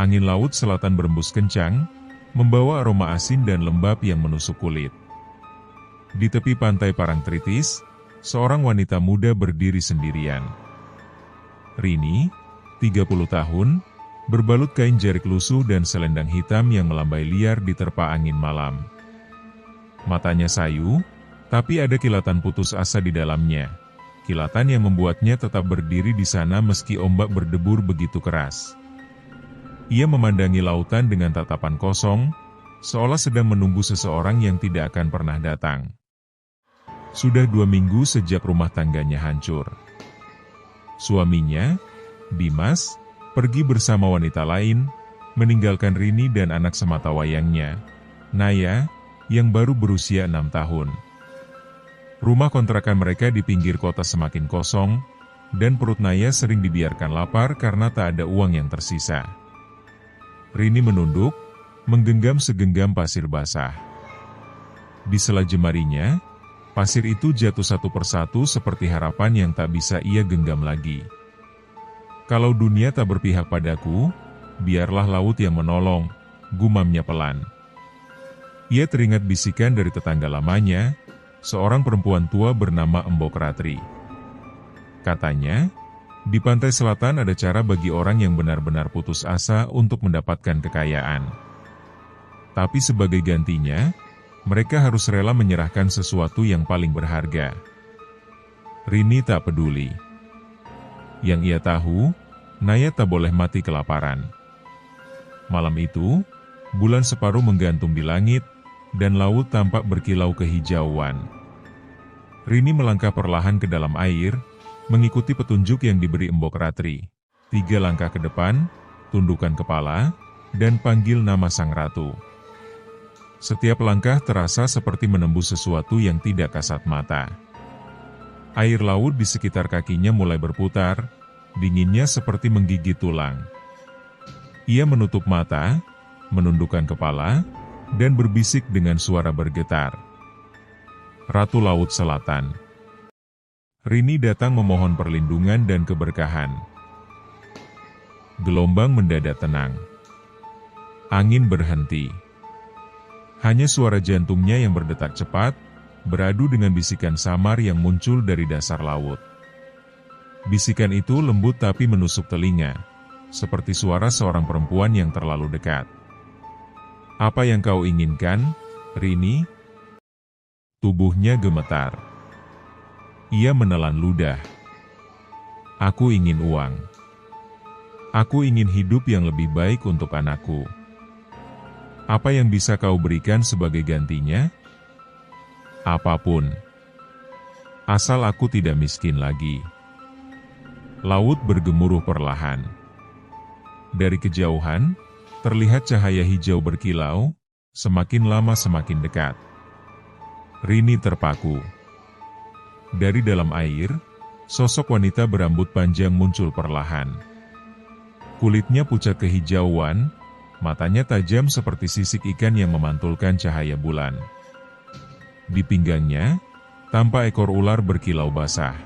Angin laut selatan berembus kencang, membawa aroma asin dan lembab yang menusuk kulit. Di tepi pantai Parangtritis, seorang wanita muda berdiri sendirian. Rini, 30 tahun, berbalut kain jarik lusuh dan selendang hitam yang melambai liar diterpa angin malam. Matanya sayu, tapi ada kilatan putus asa di dalamnya. Kilatan yang membuatnya tetap berdiri di sana meski ombak berdebur begitu keras. Ia memandangi lautan dengan tatapan kosong, seolah sedang menunggu seseorang yang tidak akan pernah datang. Sudah 2 minggu sejak rumah tangganya hancur. Suaminya, Dimas, pergi bersama wanita lain, meninggalkan Rini dan anak sematawayangnya, Naya, yang baru berusia 6 tahun. Rumah kontrakan mereka di pinggir kota semakin kosong, dan perut Naya sering dibiarkan lapar karena tak ada uang yang tersisa. Rini menunduk, menggenggam segenggam pasir basah. Di sela jemarinya, pasir itu jatuh satu persatu seperti harapan yang tak bisa ia genggam lagi. Kalau dunia tak berpihak padaku, biarlah laut yang menolong, gumamnya pelan. Ia teringat bisikan dari tetangga lamanya, seorang perempuan tua bernama Embok Ratri. Katanya, di pantai selatan ada cara bagi orang yang benar-benar putus asa untuk mendapatkan kekayaan. Tapi sebagai gantinya, mereka harus rela menyerahkan sesuatu yang paling berharga. Rini tak peduli. Yang ia tahu, Naya tak boleh mati kelaparan. Malam itu, bulan separuh menggantung di langit, dan laut tampak berkilau kehijauan. Rini melangkah perlahan ke dalam air, mengikuti petunjuk yang diberi Embok Ratri. 3 langkah ke depan, tundukkan kepala, dan panggil nama sang ratu. Setiap langkah terasa seperti menembus sesuatu yang tidak kasat mata. Air laut di sekitar kakinya mulai berputar, dinginnya seperti menggigit tulang. Ia menutup mata, menundukkan kepala, dan berbisik dengan suara bergetar. Ratu Laut Selatan. Rini datang memohon perlindungan dan keberkahan. Gelombang mendadak tenang. Angin berhenti. Hanya suara jantungnya yang berdetak cepat, beradu dengan bisikan samar yang muncul dari dasar laut. Bisikan itu lembut tapi menusuk telinga, seperti suara seorang perempuan yang terlalu dekat. Apa yang kau inginkan, Rini? Tubuhnya gemetar. Ia menelan ludah. Aku ingin uang. Aku ingin hidup yang lebih baik untuk anakku. Apa yang bisa kau berikan sebagai gantinya? Apapun. Asal aku tidak miskin lagi. Laut bergemuruh perlahan. Dari kejauhan, terlihat cahaya hijau berkilau, semakin lama semakin dekat. Rini terpaku. Dari dalam air, sosok wanita berambut panjang muncul perlahan. Kulitnya pucat kehijauan, matanya tajam seperti sisik ikan yang memantulkan cahaya bulan. Di pinggangnya, tampak ekor ular berkilau basah.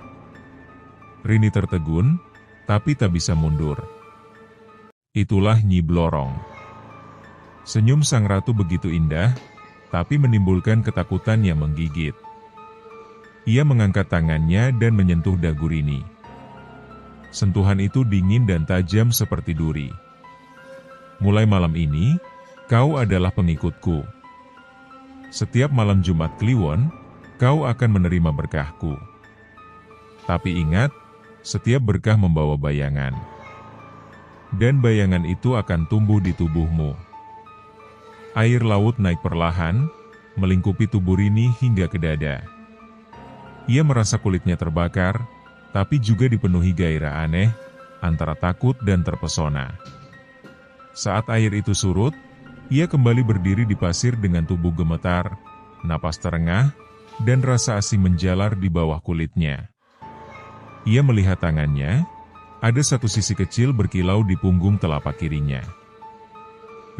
Rini tertegun, tapi tak bisa mundur. Itulah Nyi Blorong. Senyum sang ratu begitu indah, tapi menimbulkan ketakutan yang menggigit. Ia mengangkat tangannya dan menyentuh dagu Rini. Sentuhan itu dingin dan tajam seperti duri. Mulai malam ini, kau adalah pengikutku. Setiap malam Jumat Kliwon, kau akan menerima berkahku. Tapi ingat, setiap berkah membawa bayangan. Dan bayangan itu akan tumbuh di tubuhmu. Air laut naik perlahan, melingkupi tubuh Rini hingga ke dada. Ia merasa kulitnya terbakar, tapi juga dipenuhi gairah aneh, antara takut dan terpesona. Saat air itu surut, ia kembali berdiri di pasir dengan tubuh gemetar, napas terengah, dan rasa asing menjalar di bawah kulitnya. Ia melihat tangannya, ada satu sisi kecil berkilau di punggung telapak kirinya.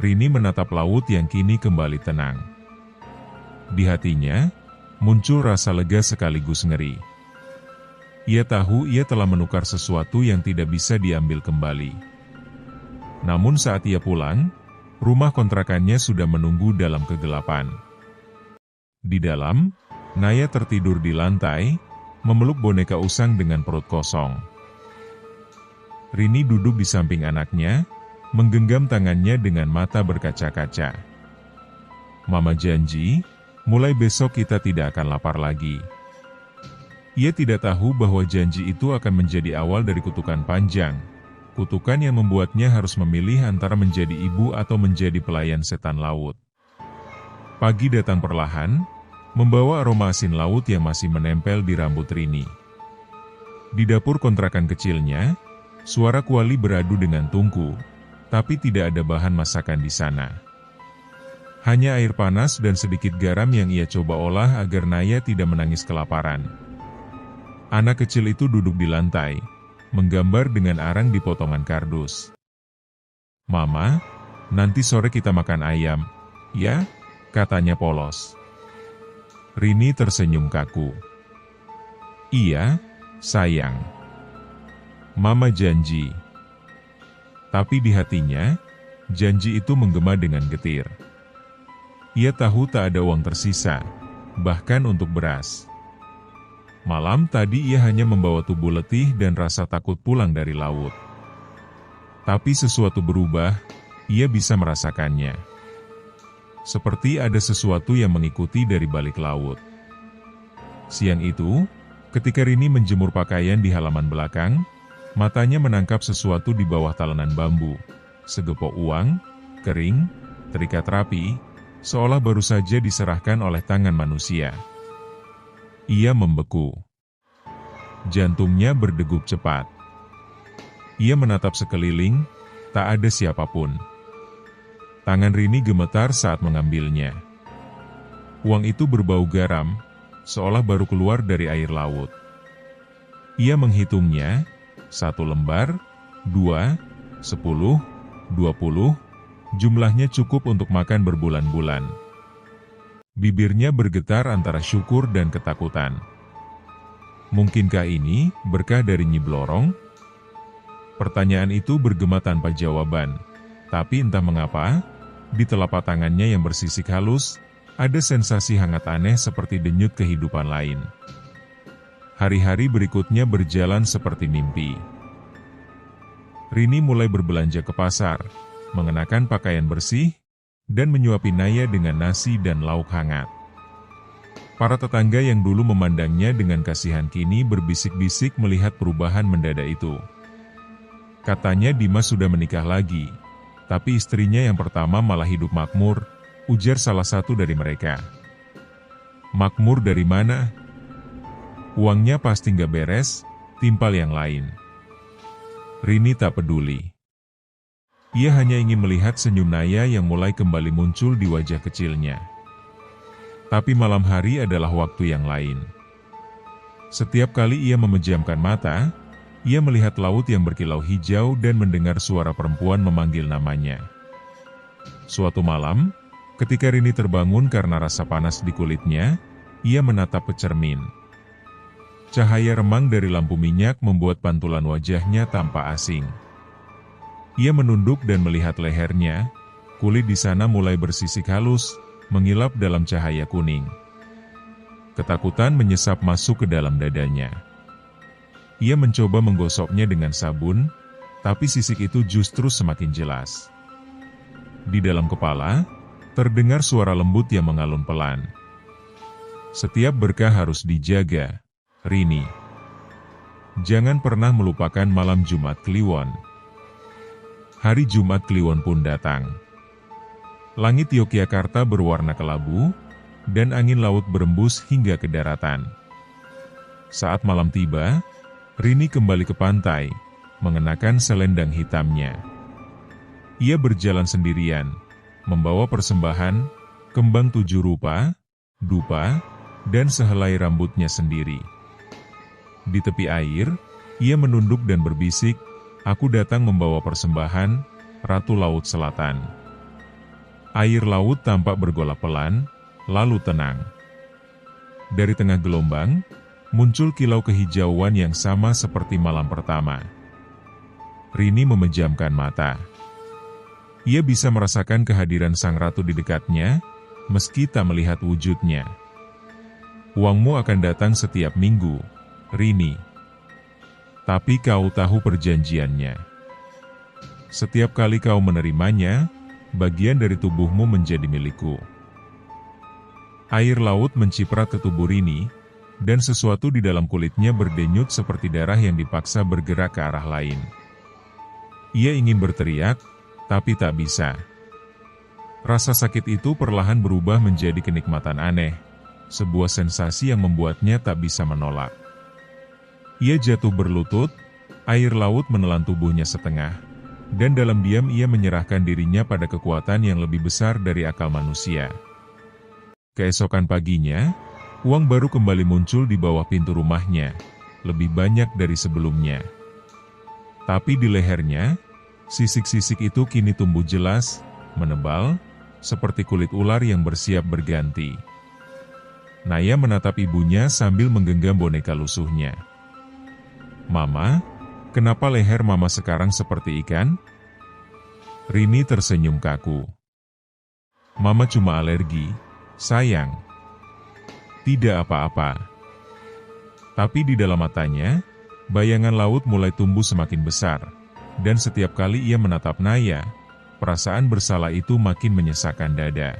Rini menatap laut yang kini kembali tenang. Di hatinya, muncul rasa lega sekaligus ngeri. Ia tahu ia telah menukar sesuatu yang tidak bisa diambil kembali. Namun saat ia pulang, rumah kontrakannya sudah menunggu dalam kegelapan. Di dalam, Naya tertidur di lantai, memeluk boneka usang dengan perut kosong. Rini duduk di samping anaknya, menggenggam tangannya dengan mata berkaca-kaca. Mama janji, mulai besok kita tidak akan lapar lagi. Ia tidak tahu bahwa janji itu akan menjadi awal dari kutukan panjang. Kutukan yang membuatnya harus memilih antara menjadi ibu atau menjadi pelayan setan laut. Pagi datang perlahan, membawa aroma asin laut yang masih menempel di rambut Rini. Di dapur kontrakan kecilnya, suara kuali beradu dengan tungku, tapi tidak ada bahan masakan di sana. Hanya air panas dan sedikit garam yang ia coba olah agar Naya tidak menangis kelaparan. Anak kecil itu duduk di lantai, menggambar dengan arang di potongan kardus. "Mama, nanti sore kita makan ayam, ya?" katanya polos. Rini tersenyum kaku. "Iya, sayang. Mama janji." Tapi di hatinya, janji itu menggema dengan getir. Ia tahu tak ada uang tersisa, bahkan untuk beras. Malam tadi ia hanya membawa tubuh letih dan rasa takut pulang dari laut. Tapi sesuatu berubah, ia bisa merasakannya. Seperti ada sesuatu yang mengikuti dari balik laut. Siang itu, ketika Rini menjemur pakaian di halaman belakang, matanya menangkap sesuatu di bawah talenan bambu. Segepok uang, kering, terikat rapi, seolah baru saja diserahkan oleh tangan manusia. Ia membeku. Jantungnya berdegup cepat. Ia menatap sekeliling, tak ada siapapun. Tangan Rini gemetar saat mengambilnya. Uang itu berbau garam, seolah baru keluar dari air laut. Ia menghitungnya, 1 lembar, 2, 10, 20, jumlahnya cukup untuk makan berbulan-bulan. Bibirnya bergetar antara syukur dan ketakutan. Mungkinkah ini berkah dari Nyi Blorong? Pertanyaan itu bergema tanpa jawaban, tapi entah mengapa, di telapak tangannya yang bersisik halus, ada sensasi hangat aneh seperti denyut kehidupan lain. Hari-hari berikutnya berjalan seperti mimpi. Rini mulai berbelanja ke pasar, mengenakan pakaian bersih, dan menyuapi Naya dengan nasi dan lauk hangat. Para tetangga yang dulu memandangnya dengan kasihan kini berbisik-bisik melihat perubahan mendadak itu. Katanya Dimas sudah menikah lagi, tapi istrinya yang pertama malah hidup makmur, ujar salah satu dari mereka. Makmur dari mana? Uangnya pasti nggak beres, timpal yang lain. Rini tak peduli. Ia hanya ingin melihat senyum Naya yang mulai kembali muncul di wajah kecilnya. Tapi malam hari adalah waktu yang lain. Setiap kali ia memejamkan mata, ia melihat laut yang berkilau hijau dan mendengar suara perempuan memanggil namanya. Suatu malam, ketika Rini terbangun karena rasa panas di kulitnya, ia menatap ke cermin. Cahaya remang dari lampu minyak membuat pantulan wajahnya tampak asing. Ia menunduk dan melihat lehernya, kulit di sana mulai bersisik halus, mengilap dalam cahaya kuning. Ketakutan menyesap masuk ke dalam dadanya. Ia mencoba menggosoknya dengan sabun, tapi sisik itu justru semakin jelas. Di dalam kepala, terdengar suara lembut yang mengalun pelan. Setiap berkah harus dijaga, Rini. Jangan pernah melupakan malam Jumat Kliwon. Hari Jumat Kliwon pun datang. Langit Yogyakarta berwarna kelabu, dan angin laut berembus hingga ke daratan. Saat malam tiba, Rini kembali ke pantai, mengenakan selendang hitamnya. Ia berjalan sendirian, membawa persembahan, kembang 7 rupa, dupa, dan sehelai rambutnya sendiri. Di tepi air, ia menunduk dan berbisik, "Aku datang membawa persembahan, Ratu Laut Selatan." Air laut tampak bergolak pelan, lalu tenang. Dari tengah gelombang, muncul kilau kehijauan yang sama seperti malam pertama. Rini memejamkan mata. Ia bisa merasakan kehadiran sang ratu di dekatnya, meski tak melihat wujudnya. Uangmu akan datang setiap minggu, Rini. Tapi kau tahu perjanjiannya. Setiap kali kau menerimanya, bagian dari tubuhmu menjadi milikku. Air laut menciprat ke tubuh Rini, dan sesuatu di dalam kulitnya berdenyut seperti darah yang dipaksa bergerak ke arah lain. Ia ingin berteriak, tapi tak bisa. Rasa sakit itu perlahan berubah menjadi kenikmatan aneh, sebuah sensasi yang membuatnya tak bisa menolak. Ia jatuh berlutut, air laut menelan tubuhnya setengah, dan dalam diam ia menyerahkan dirinya pada kekuatan yang lebih besar dari akal manusia. Keesokan paginya, uang baru kembali muncul di bawah pintu rumahnya, lebih banyak dari sebelumnya. Tapi di lehernya, sisik-sisik itu kini tumbuh jelas, menebal, seperti kulit ular yang bersiap berganti. Naya menatap ibunya sambil menggenggam boneka lusuhnya. "Mama, kenapa leher Mama sekarang seperti ikan?" Rini tersenyum kaku. "Mama cuma alergi, sayang." "Tidak apa-apa." Tapi di dalam matanya, bayangan laut mulai tumbuh semakin besar, dan setiap kali ia menatap Naya, perasaan bersalah itu makin menyesakkan dada.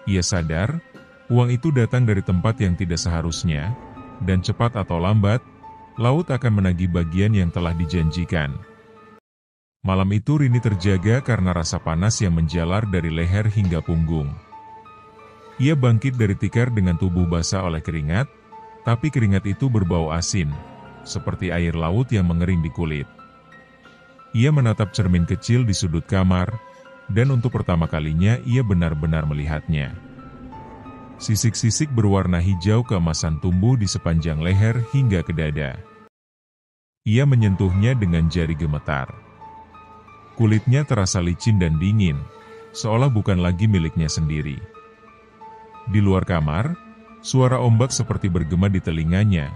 Ia sadar, uang itu datang dari tempat yang tidak seharusnya, dan cepat atau lambat, laut akan menagih bagian yang telah dijanjikan. Malam itu Rini terjaga karena rasa panas yang menjalar dari leher hingga punggung. Ia bangkit dari tikar dengan tubuh basah oleh keringat, tapi keringat itu berbau asin, seperti air laut yang mengering di kulit. Ia menatap cermin kecil di sudut kamar, dan untuk pertama kalinya ia benar-benar melihatnya. Sisik-sisik berwarna hijau keemasan tumbuh di sepanjang leher hingga ke dada. Ia menyentuhnya dengan jari gemetar. Kulitnya terasa licin dan dingin, seolah bukan lagi miliknya sendiri. Di luar kamar, suara ombak seperti bergema di telinganya,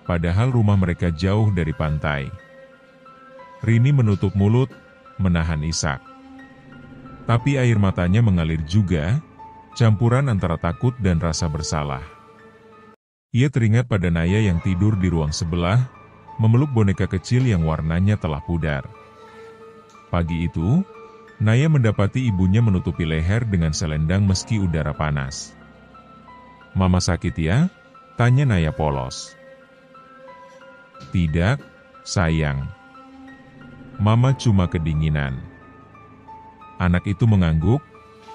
padahal rumah mereka jauh dari pantai. Rini menutup mulut, menahan isak. Tapi air matanya mengalir juga, campuran antara takut dan rasa bersalah. Ia teringat pada Naya yang tidur di ruang sebelah, memeluk boneka kecil yang warnanya telah pudar. Pagi itu, Naya mendapati ibunya menutupi leher dengan selendang meski udara panas. "Mama sakit ya?" tanya Naya polos. "Tidak, sayang. Mama cuma kedinginan." Anak itu mengangguk,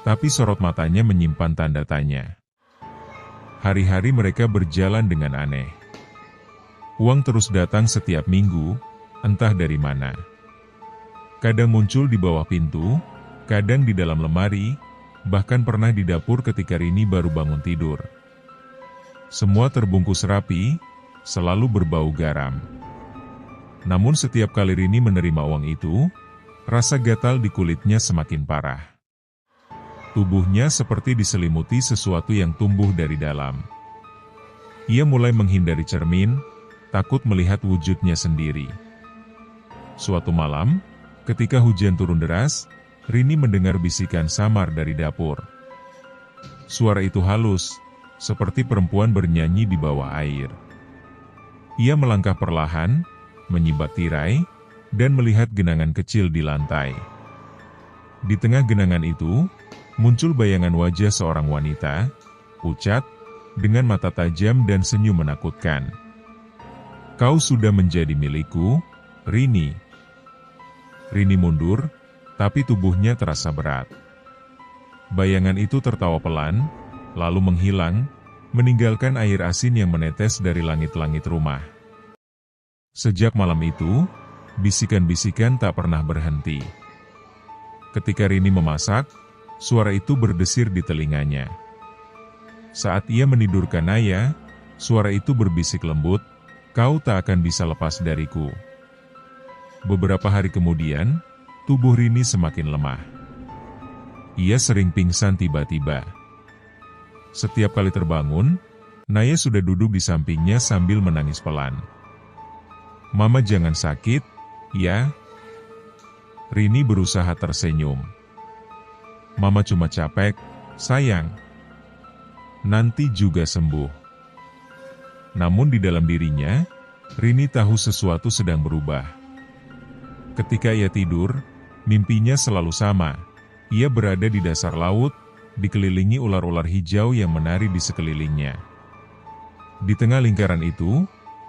tapi sorot matanya menyimpan tanda tanya. Hari-hari mereka berjalan dengan aneh. Uang terus datang setiap minggu, entah dari mana. Kadang muncul di bawah pintu, kadang di dalam lemari, bahkan pernah di dapur ketika Rini baru bangun tidur. Semua terbungkus rapi, selalu berbau garam. Namun setiap kali Rini menerima uang itu, rasa gatal di kulitnya semakin parah. Tubuhnya seperti diselimuti sesuatu yang tumbuh dari dalam. Ia mulai menghindari cermin, takut melihat wujudnya sendiri. Suatu malam, ketika hujan turun deras, Rini mendengar bisikan samar dari dapur. Suara itu halus, seperti perempuan bernyanyi di bawah air. Ia melangkah perlahan, menyibak tirai, dan melihat genangan kecil di lantai. Di tengah genangan itu, muncul bayangan wajah seorang wanita, pucat, dengan mata tajam dan senyum menakutkan. "Kau sudah menjadi milikku, Rini." Rini mundur, tapi tubuhnya terasa berat. Bayangan itu tertawa pelan, lalu menghilang, meninggalkan air asin yang menetes dari langit-langit rumah. Sejak malam itu, bisikan-bisikan tak pernah berhenti. Ketika Rini memasak, suara itu berdesir di telinganya. Saat ia menidurkan Naya, suara itu berbisik lembut, "Kau tak akan bisa lepas dariku." Beberapa hari kemudian, tubuh Rini semakin lemah. Ia sering pingsan tiba-tiba. Setiap kali terbangun, Naya sudah duduk di sampingnya sambil menangis pelan. "Mama jangan sakit, ya." Rini berusaha tersenyum. Mama cuma capek, sayang. Nanti juga sembuh. Namun di dalam dirinya, Rini tahu sesuatu sedang berubah. Ketika ia tidur, mimpinya selalu sama. Ia berada di dasar laut, dikelilingi ular-ular hijau yang menari di sekelilingnya. Di tengah lingkaran itu,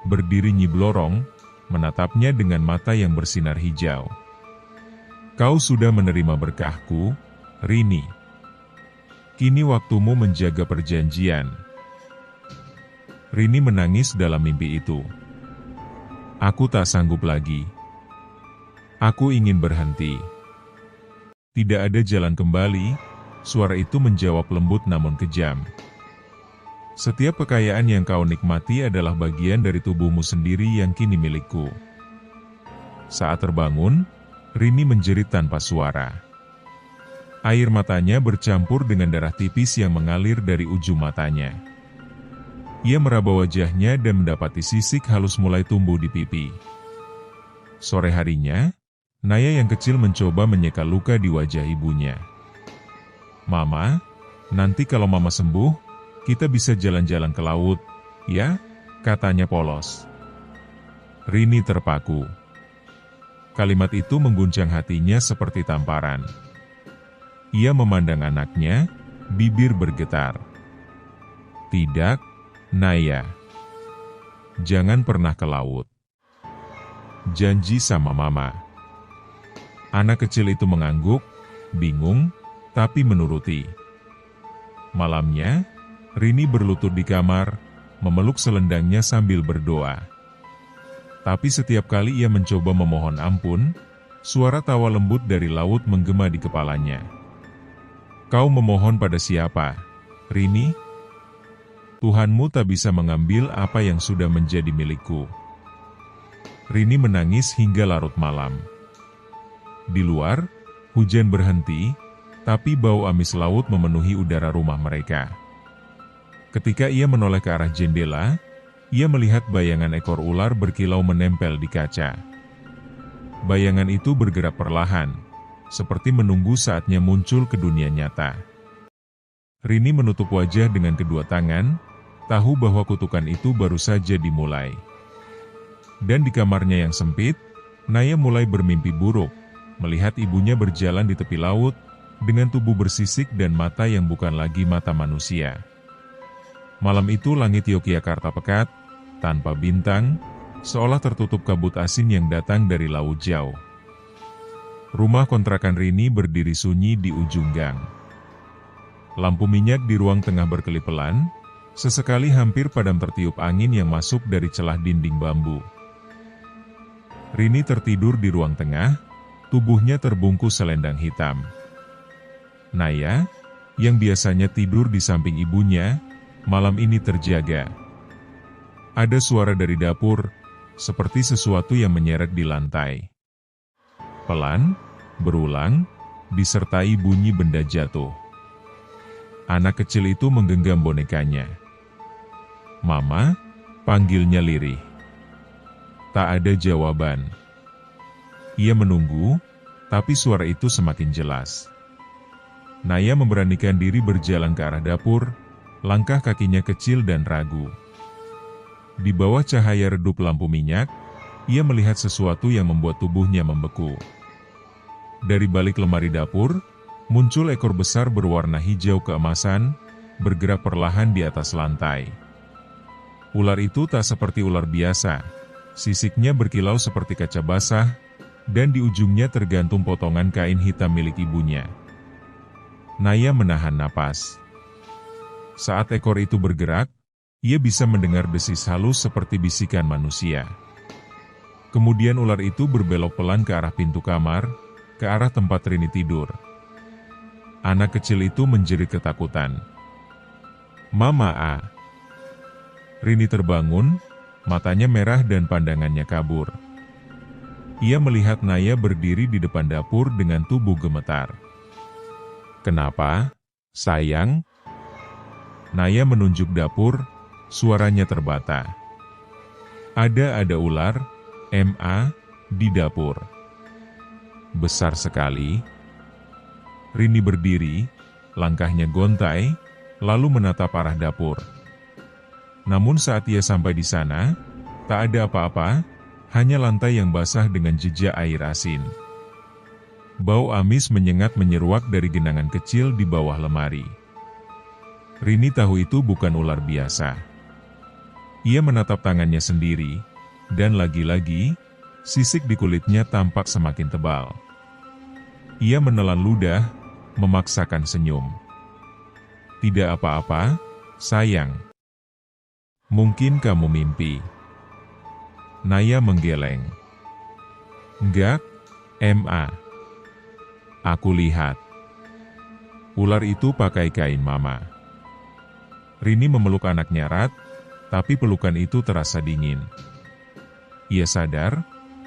berdiri Nyi Blorong, menatapnya dengan mata yang bersinar hijau. Kau sudah menerima berkahku, Rini. Kini waktumu menjaga perjanjian. Rini menangis dalam mimpi itu. Aku tak sanggup lagi. Aku ingin berhenti. Tidak ada jalan kembali, suara itu menjawab lembut namun kejam. Setiap kekayaan yang kau nikmati adalah bagian dari tubuhmu sendiri yang kini milikku. Saat terbangun, Rini menjerit tanpa suara. Air matanya bercampur dengan darah tipis yang mengalir dari ujung matanya. Ia meraba wajahnya dan mendapati sisik halus mulai tumbuh di pipi. Sore harinya, Naya yang kecil mencoba menyeka luka di wajah ibunya. Mama, nanti kalau Mama sembuh, kita bisa jalan-jalan ke laut, ya? Katanya polos. Rini terpaku. Kalimat itu mengguncang hatinya seperti tamparan. Ia memandang anaknya, bibir bergetar. Tidak, Naya. Jangan pernah ke laut. Janji sama Mama. Anak kecil itu mengangguk, bingung, tapi menuruti. Malamnya, Rini berlutut di kamar, memeluk selendangnya sambil berdoa. Tapi setiap kali ia mencoba memohon ampun, suara tawa lembut dari laut menggema di kepalanya. Kau memohon pada siapa, Rini? Tuhanmu tak bisa mengambil apa yang sudah menjadi milikku. Rini menangis hingga larut malam. Di luar, hujan berhenti, tapi bau amis laut memenuhi udara rumah mereka. Ketika ia menoleh ke arah jendela, ia melihat bayangan ekor ular berkilau menempel di kaca. Bayangan itu bergerak perlahan, seperti menunggu saatnya muncul ke dunia nyata. Rini menutup wajah dengan kedua tangan, tahu bahwa kutukan itu baru saja dimulai. Dan di kamarnya yang sempit, Naya mulai bermimpi buruk, melihat ibunya berjalan di tepi laut, dengan tubuh bersisik dan mata yang bukan lagi mata manusia. Malam itu langit Yogyakarta pekat, tanpa bintang, seolah tertutup kabut asin yang datang dari laut jauh. Rumah kontrakan Rini berdiri sunyi di ujung gang. Lampu minyak di ruang tengah berkelip pelan, sesekali hampir padam tertiup angin yang masuk dari celah dinding bambu. Rini tertidur di ruang tengah, tubuhnya terbungkus selendang hitam. Naya, yang biasanya tidur di samping ibunya, malam ini terjaga. Ada suara dari dapur, seperti sesuatu yang menyeret di lantai. Pelan, berulang, disertai bunyi benda jatuh. Anak kecil itu menggenggam bonekanya. Mama, panggilnya lirih. Tak ada jawaban. Ia menunggu, tapi suara itu semakin jelas. Naya memberanikan diri berjalan ke arah dapur, langkah kakinya kecil dan ragu. Di bawah cahaya redup lampu minyak, ia melihat sesuatu yang membuat tubuhnya membeku. Dari balik lemari dapur, muncul ekor besar berwarna hijau keemasan, bergerak perlahan di atas lantai. Ular itu tak seperti ular biasa, sisiknya berkilau seperti kaca basah, dan di ujungnya tergantung potongan kain hitam milik ibunya. Naya menahan napas. Saat ekor itu bergerak, ia bisa mendengar desis halus seperti bisikan manusia. Kemudian ular itu berbelok pelan ke arah pintu kamar, ke arah tempat Rini tidur. Anak kecil itu menjerit ketakutan. Mama A. Rini terbangun, matanya merah dan pandangannya kabur. Ia melihat Naya berdiri di depan dapur dengan tubuh gemetar. Kenapa, sayang? Naya menunjuk dapur, suaranya terbata. Ada ular, MA, di dapur. besar sekali. Rini berdiri, langkahnya gontai, lalu menatap arah dapur. Namun saat ia sampai di sana, tak ada apa-apa, hanya lantai yang basah dengan jejak air asin. Bau amis menyengat menyeruak dari genangan kecil di bawah lemari. Rini tahu itu bukan ular biasa. Ia menatap tangannya sendiri, dan lagi-lagi, sisik di kulitnya tampak semakin tebal. Ia menelan ludah, memaksakan senyum. Tidak apa-apa, sayang. Mungkin kamu mimpi. Naya menggeleng. Enggak, Ma. Aku lihat. Ular itu pakai kain mama. Rini memeluk anaknya erat, tapi pelukan itu terasa dingin. Ia sadar,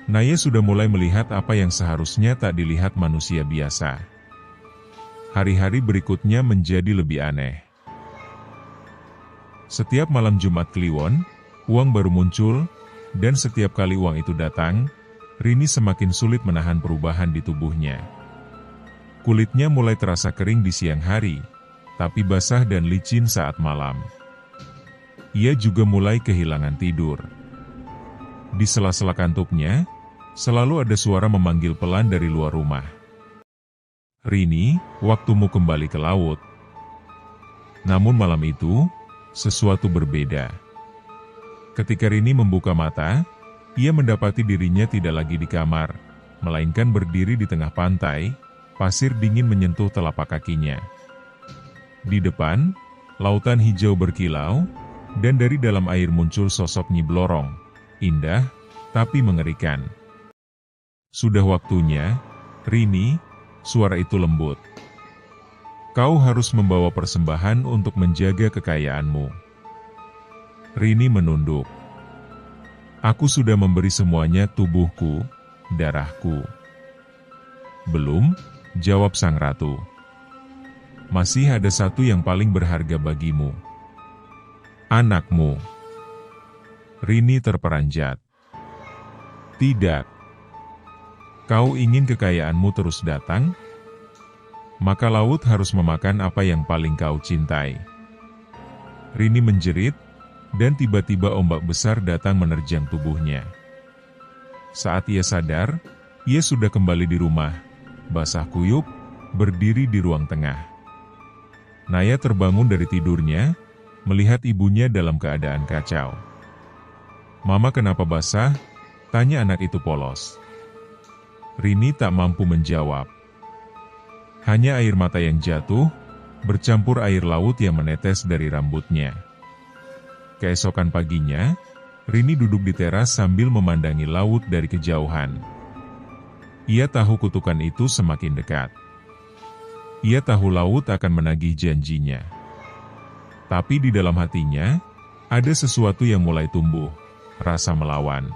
Naya sudah mulai melihat apa yang seharusnya tak dilihat manusia biasa. Hari-hari berikutnya menjadi lebih aneh. Setiap malam Jumat Kliwon, uang baru muncul, dan setiap kali uang itu datang, Rini semakin sulit menahan perubahan di tubuhnya. Kulitnya mulai terasa kering di siang hari, tapi basah dan licin saat malam. Ia juga mulai kehilangan tidur. Di sela-sela kantuknya, selalu ada suara memanggil pelan dari luar rumah. Rini, waktumu kembali ke laut. Namun malam itu, sesuatu berbeda. Ketika Rini membuka mata, ia mendapati dirinya tidak lagi di kamar, melainkan berdiri di tengah pantai, pasir dingin menyentuh telapak kakinya. Di depan, lautan hijau berkilau, dan dari dalam air muncul sosok Nyi Blorong, indah, tapi mengerikan. Sudah waktunya, Rini, suara itu lembut. Kau harus membawa persembahan untuk menjaga kekayaanmu. Rini menunduk. Aku sudah memberi semuanya tubuhku, darahku. Belum, jawab sang ratu. Masih ada satu yang paling berharga bagimu. Anakmu. Rini terperanjat. Tidak. Kau ingin kekayaanmu terus datang? Maka laut harus memakan apa yang paling kau cintai. Rini menjerit, dan tiba-tiba ombak besar datang menerjang tubuhnya. Saat ia sadar, ia sudah kembali di rumah, basah kuyup, berdiri di ruang tengah. Naya terbangun dari tidurnya, melihat ibunya dalam keadaan kacau. Mama kenapa basah? Tanya anak itu polos. Rini tak mampu menjawab. Hanya air mata yang jatuh, bercampur air laut yang menetes dari rambutnya. Keesokan paginya, Rini duduk di teras sambil memandangi laut dari kejauhan. Ia tahu kutukan itu semakin dekat. Ia tahu laut akan menagih janjinya. Tapi di dalam hatinya, ada sesuatu yang mulai tumbuh, rasa melawan.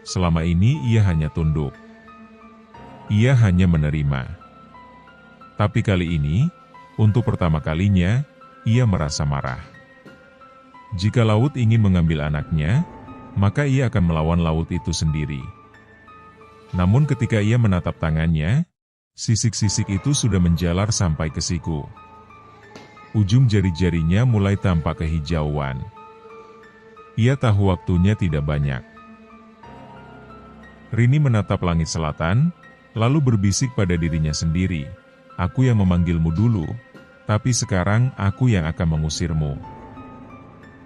Selama ini ia hanya tunduk. Ia hanya menerima. Tapi kali ini, untuk pertama kalinya, ia merasa marah. Jika laut ingin mengambil anaknya, maka ia akan melawan laut itu sendiri. Namun ketika ia menatap tangannya, sisik-sisik itu sudah menjalar sampai ke siku. Ujung jari-jarinya mulai tampak kehijauan. Ia tahu waktunya tidak banyak. Rini menatap langit selatan, lalu berbisik pada dirinya sendiri, aku yang memanggilmu dulu, tapi sekarang aku yang akan mengusirmu.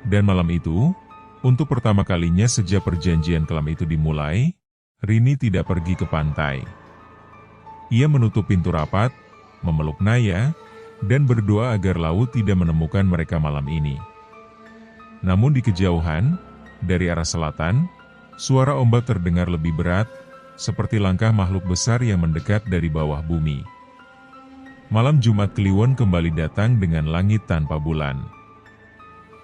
Dan malam itu, untuk pertama kalinya sejak perjanjian kelam itu dimulai, Rini tidak pergi ke pantai. Ia menutup pintu rapat, memeluk Naya, dan berdoa agar laut tidak menemukan mereka malam ini. Namun di kejauhan, dari arah selatan, suara ombak terdengar lebih berat, seperti langkah makhluk besar yang mendekat dari bawah bumi. Malam Jumat Kliwon kembali datang dengan langit tanpa bulan.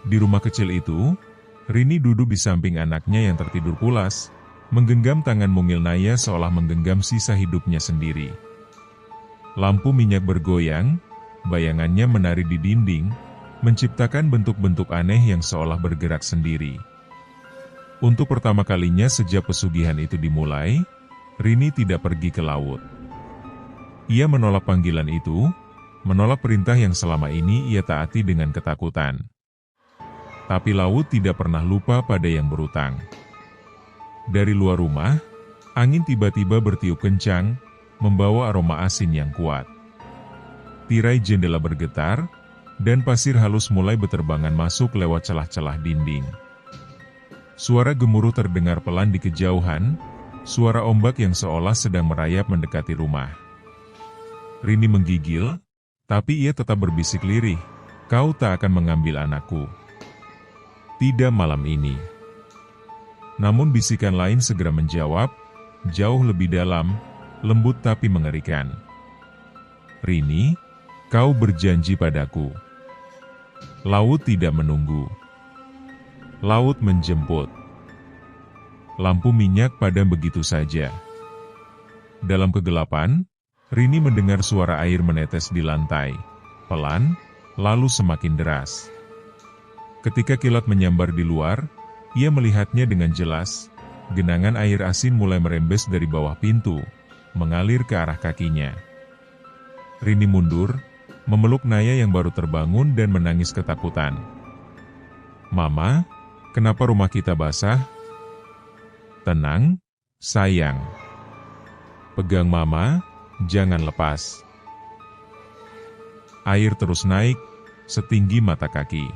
Di rumah kecil itu, Rini duduk di samping anaknya yang tertidur pulas, menggenggam tangan mungil Naya seolah menggenggam sisa hidupnya sendiri. Lampu minyak bergoyang, bayangannya menari di dinding, menciptakan bentuk-bentuk aneh yang seolah bergerak sendiri. Untuk pertama kalinya sejak pesugihan itu dimulai, Rini tidak pergi ke laut. Ia menolak panggilan itu, menolak perintah yang selama ini ia taati dengan ketakutan. Tapi laut tidak pernah lupa pada yang berutang. Dari luar rumah, angin tiba-tiba bertiup kencang, membawa aroma asin yang kuat. Tirai jendela bergetar, dan pasir halus mulai beterbangan masuk lewat celah-celah dinding. Suara gemuruh terdengar pelan di kejauhan, suara ombak yang seolah sedang merayap mendekati rumah. Rini menggigil, tapi ia tetap berbisik lirih, "Kau tak akan mengambil anakku. Tidak malam ini." Namun bisikan lain segera menjawab, jauh lebih dalam, lembut tapi mengerikan. "Rini, kau berjanji padaku." Laut tidak menunggu. Laut menjemput. Lampu minyak padam begitu saja. Dalam kegelapan, Rini mendengar suara air menetes di lantai, pelan, lalu semakin deras. Ketika kilat menyambar di luar, ia melihatnya dengan jelas. Genangan air asin mulai merembes dari bawah pintu, mengalir ke arah kakinya. Rini mundur, memeluk Naya yang baru terbangun dan menangis ketakutan. "Mama, kenapa rumah kita basah?" "Tenang, sayang. Pegang Mama, jangan lepas." Air terus naik, setinggi mata kaki.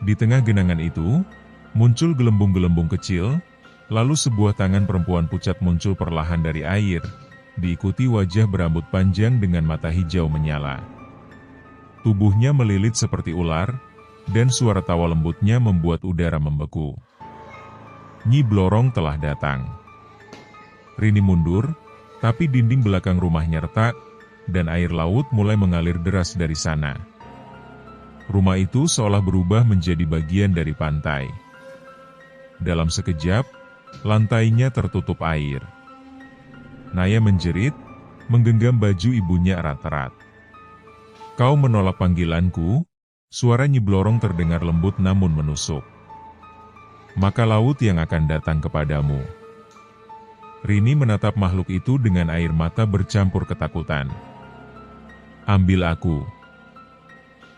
Di tengah genangan itu, muncul gelembung-gelembung kecil, lalu sebuah tangan perempuan pucat muncul perlahan dari air, diikuti wajah berambut panjang dengan mata hijau menyala. Tubuhnya melilit seperti ular, dan suara tawa lembutnya membuat udara membeku. Nyi Blorong telah datang. Rini mundur, tapi dinding belakang rumahnya retak, dan air laut mulai mengalir deras dari sana. Rumah itu seolah berubah menjadi bagian dari pantai. Dalam sekejap, lantainya tertutup air. Naya menjerit, menggenggam baju ibunya erat-erat. "Kau menolak panggilanku?" Suara Nyi Blorong terdengar lembut namun menusuk. "Maka laut yang akan datang kepadamu." Rini menatap makhluk itu dengan air mata bercampur ketakutan. "Ambil aku.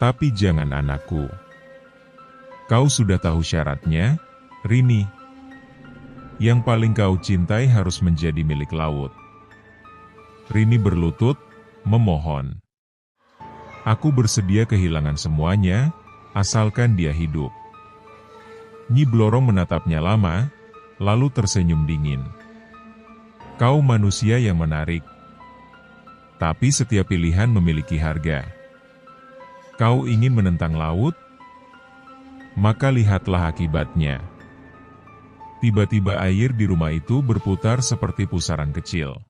Tapi jangan anakku. Kau sudah tahu syaratnya, Rini. Yang paling kau cintai harus menjadi milik laut." Rini berlutut, memohon. "Aku bersedia kehilangan semuanya, asalkan dia hidup." Nyi Blorong menatapnya lama, lalu tersenyum dingin. "Kau manusia yang menarik. Tapi setiap pilihan memiliki harga. Kau ingin menentang laut? Maka lihatlah akibatnya." Tiba-tiba air di rumah itu berputar seperti pusaran kecil.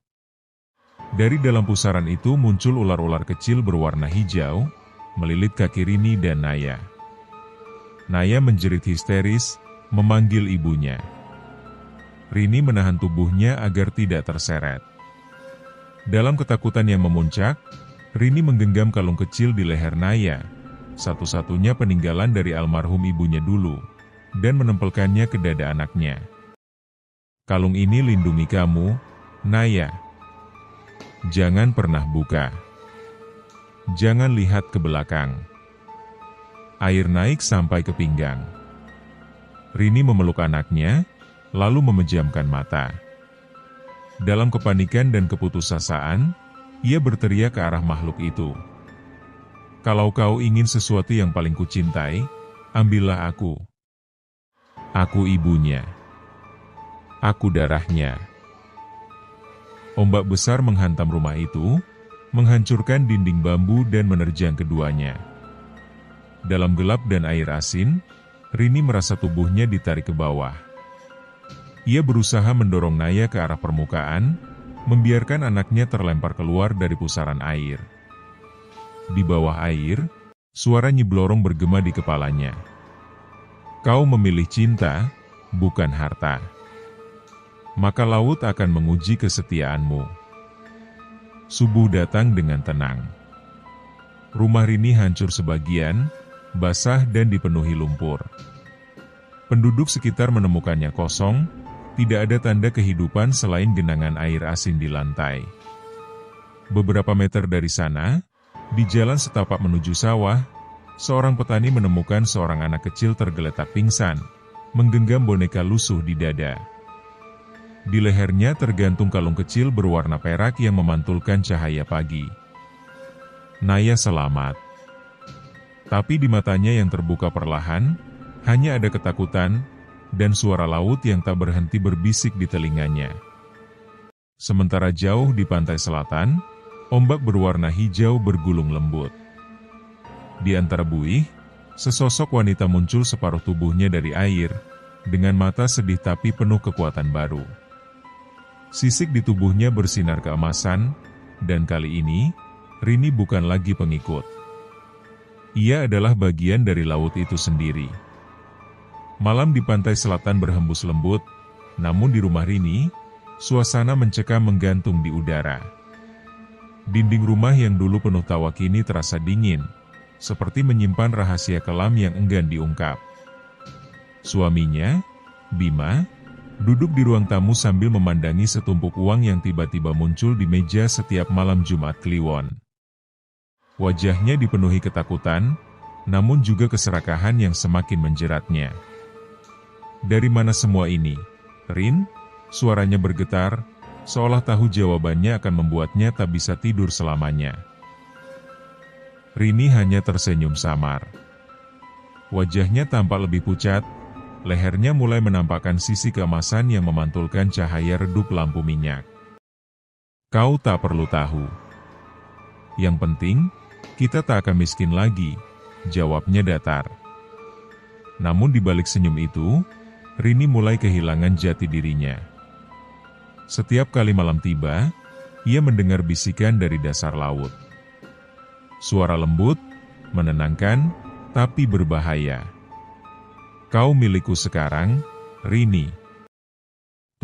Dari dalam pusaran itu muncul ular-ular kecil berwarna hijau, melilit kaki Rini dan Naya. Naya menjerit histeris, memanggil ibunya. Rini menahan tubuhnya agar tidak terseret. Dalam ketakutan yang memuncak, Rini menggenggam kalung kecil di leher Naya, satu-satunya peninggalan dari almarhum ibunya dulu, dan menempelkannya ke dada anaknya. "Kalung ini lindungi kamu, Naya. Jangan pernah buka. Jangan lihat ke belakang." Air naik sampai ke pinggang. Rini memeluk anaknya, lalu memejamkan mata. Dalam kepanikan dan keputusasaan, ia berteriak ke arah makhluk itu. "Kalau kau ingin sesuatu yang paling kucintai, ambillah aku. Aku ibunya. Aku darahnya." Ombak besar menghantam rumah itu, menghancurkan dinding bambu dan menerjang keduanya. Dalam gelap dan air asin, Rini merasa tubuhnya ditarik ke bawah. Ia berusaha mendorong Naya ke arah permukaan, membiarkan anaknya terlempar keluar dari pusaran air. Di bawah air, suara Nyi Blorong bergema di kepalanya. "Kau memilih cinta, bukan harta. Maka laut akan menguji kesetiaanmu." Subuh datang dengan tenang. Rumah Rini hancur sebagian, basah dan dipenuhi lumpur. Penduduk sekitar menemukannya kosong, Tidak ada tanda kehidupan selain genangan air asin di lantai. Beberapa meter dari sana, di jalan setapak menuju sawah, seorang petani menemukan seorang anak kecil tergeletak pingsan, menggenggam boneka lusuh di dada. Di lehernya tergantung kalung kecil berwarna perak yang memantulkan cahaya pagi. Naya selamat. Tapi di matanya yang terbuka perlahan, hanya ada ketakutan, dan suara laut yang tak berhenti berbisik di telinganya. Sementara jauh di pantai selatan, ombak berwarna hijau bergulung lembut. Di antara buih, sesosok wanita muncul separuh tubuhnya dari air, dengan mata sedih tapi penuh kekuatan baru. Sisik di tubuhnya bersinar keemasan, dan kali ini, Rini bukan lagi pengikut. Ia adalah bagian dari laut itu sendiri. Malam di pantai selatan berhembus lembut, namun di rumah Rini, suasana mencekam menggantung di udara. Dinding rumah yang dulu penuh tawa kini terasa dingin, seperti menyimpan rahasia kelam yang enggan diungkap. Suaminya, Bima, duduk di ruang tamu sambil memandangi setumpuk uang yang tiba-tiba muncul di meja setiap malam Jumat Kliwon. Wajahnya dipenuhi ketakutan, namun juga keserakahan yang semakin menjeratnya. Dari mana semua ini, Rin? Suaranya bergetar, seolah tahu jawabannya akan membuatnya tak bisa tidur selamanya. Rini hanya tersenyum samar. Wajahnya tampak lebih pucat, lehernya mulai menampakkan sisi keemasan yang memantulkan cahaya redup lampu minyak. Kau tak perlu tahu. Yang penting, kita tak akan miskin lagi, jawabnya datar. Namun di balik senyum itu, Rini mulai kehilangan jati dirinya. Setiap kali malam tiba, ia mendengar bisikan dari dasar laut. Suara lembut, menenangkan, tapi berbahaya. Kau milikku sekarang, Rini.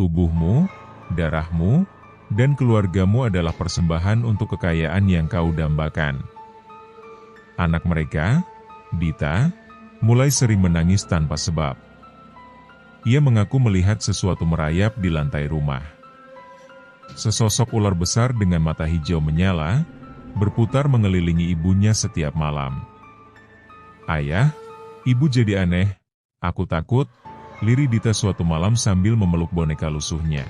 Tubuhmu, darahmu, dan keluargamu adalah persembahan untuk kekayaan yang kau dambakan. Anak mereka, Dita, mulai sering menangis tanpa sebab. Ia mengaku melihat sesuatu merayap di lantai rumah. Sesosok ular besar dengan mata hijau menyala, berputar mengelilingi ibunya setiap malam. Ayah, ibu jadi aneh, aku takut, lirih Dita suatu malam sambil memeluk boneka lusuhnya.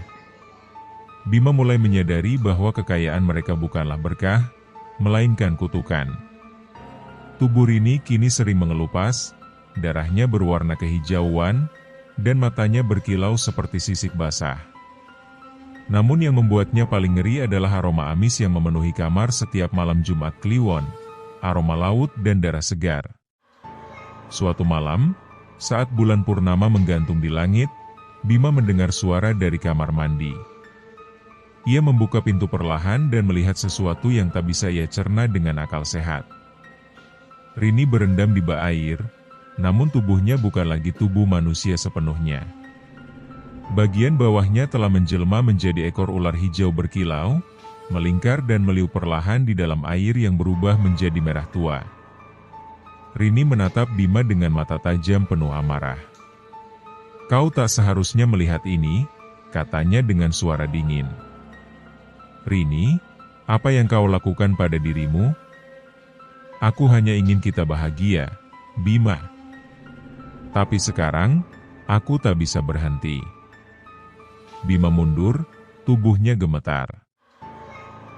Bima mulai menyadari bahwa kekayaan mereka bukanlah berkah, melainkan kutukan. Tubuh Rini kini sering mengelupas, darahnya berwarna kehijauan, dan matanya berkilau seperti sisik basah. Namun yang membuatnya paling ngeri adalah aroma amis yang memenuhi kamar setiap malam Jumat Kliwon, aroma laut dan darah segar. Suatu malam, saat bulan purnama menggantung di langit, Bima mendengar suara dari kamar mandi. Ia membuka pintu perlahan dan melihat sesuatu yang tak bisa ia cerna dengan akal sehat. Rini berendam di bak air, namun tubuhnya bukan lagi tubuh manusia sepenuhnya. Bagian bawahnya telah menjelma menjadi ekor ular hijau berkilau, melingkar dan meliuk perlahan di dalam air yang berubah menjadi merah tua. Rini menatap Bima dengan mata tajam penuh amarah. Kau tak seharusnya melihat ini, katanya dengan suara dingin. Rini, apa yang kau lakukan pada dirimu? Aku hanya ingin kita bahagia, Bima. Tapi sekarang, aku tak bisa berhenti. Bima mundur, tubuhnya gemetar.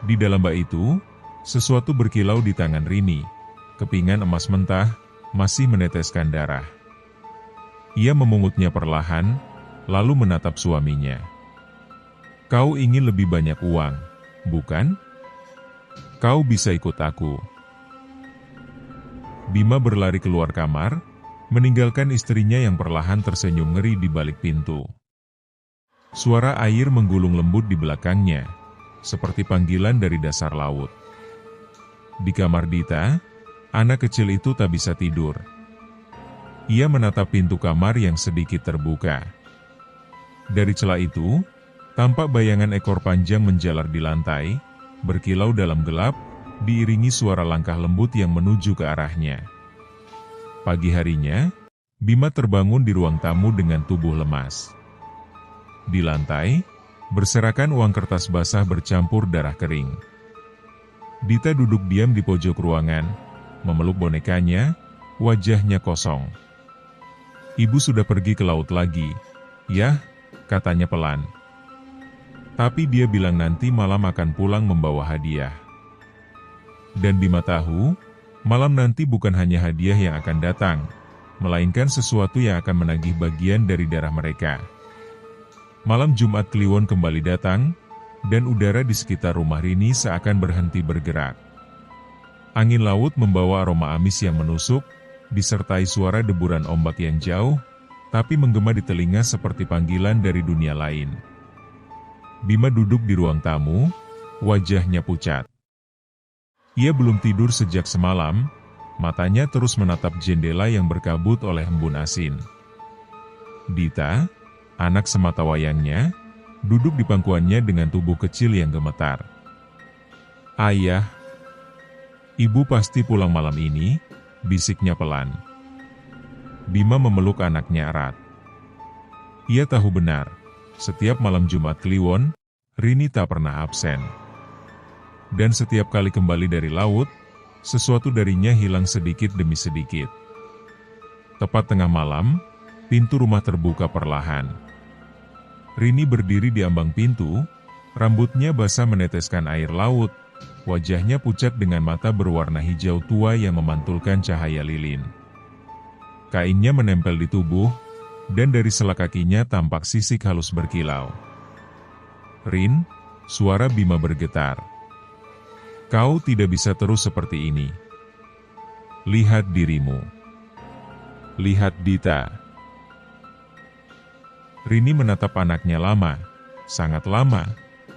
Di dalam bak itu, sesuatu berkilau di tangan Rini. Kepingan emas mentah, masih meneteskan darah. Ia memungutnya perlahan, lalu menatap suaminya. Kau ingin lebih banyak uang, bukan? Kau bisa ikut aku. Bima berlari keluar kamar, meninggalkan istrinya yang perlahan tersenyum ngeri di balik pintu. Suara air menggulung lembut di belakangnya, seperti panggilan dari dasar laut. Di kamar Dita, anak kecil itu tak bisa tidur. Ia menatap pintu kamar yang sedikit terbuka. Dari celah itu, tampak bayangan ekor panjang menjalar di lantai, berkilau dalam gelap, diiringi suara langkah lembut yang menuju ke arahnya. Pagi harinya, Bima terbangun di ruang tamu dengan tubuh lemas. Di lantai, berserakan uang kertas basah bercampur darah kering. Dita duduk diam di pojok ruangan, memeluk bonekanya, wajahnya kosong. Ibu sudah pergi ke laut lagi, yah, katanya pelan. Tapi dia bilang nanti malam akan pulang membawa hadiah. Dan Bima tahu, malam nanti bukan hanya hadiah yang akan datang, melainkan sesuatu yang akan menagih bagian dari darah mereka. Malam Jumat Kliwon kembali datang, dan udara di sekitar rumah Rini seakan berhenti bergerak. Angin laut membawa aroma amis yang menusuk, disertai suara deburan ombak yang jauh, tapi menggema di telinga seperti panggilan dari dunia lain. Bima duduk di ruang tamu, wajahnya pucat. Ia belum tidur sejak semalam, matanya terus menatap jendela yang berkabut oleh embun asin. Dita, anak sematawayangnya, duduk di pangkuannya dengan tubuh kecil yang gemetar. "Ayah, ibu pasti pulang malam ini," bisiknya pelan. Bima memeluk anaknya erat. Ia tahu benar, setiap malam Jumat Kliwon, Rini tak pernah absen. Dan setiap kali kembali dari laut, sesuatu darinya hilang sedikit demi sedikit. Tepat tengah malam, pintu rumah terbuka perlahan. Rini berdiri di ambang pintu, rambutnya basah meneteskan air laut, wajahnya pucat dengan mata berwarna hijau tua yang memantulkan cahaya lilin. Kainnya menempel di tubuh, dan dari sela kakinya tampak sisik halus berkilau. "Rin," suara Bima bergetar. "Kau tidak bisa terus seperti ini. Lihat dirimu. Lihat Dita." Rini menatap anaknya lama, sangat lama,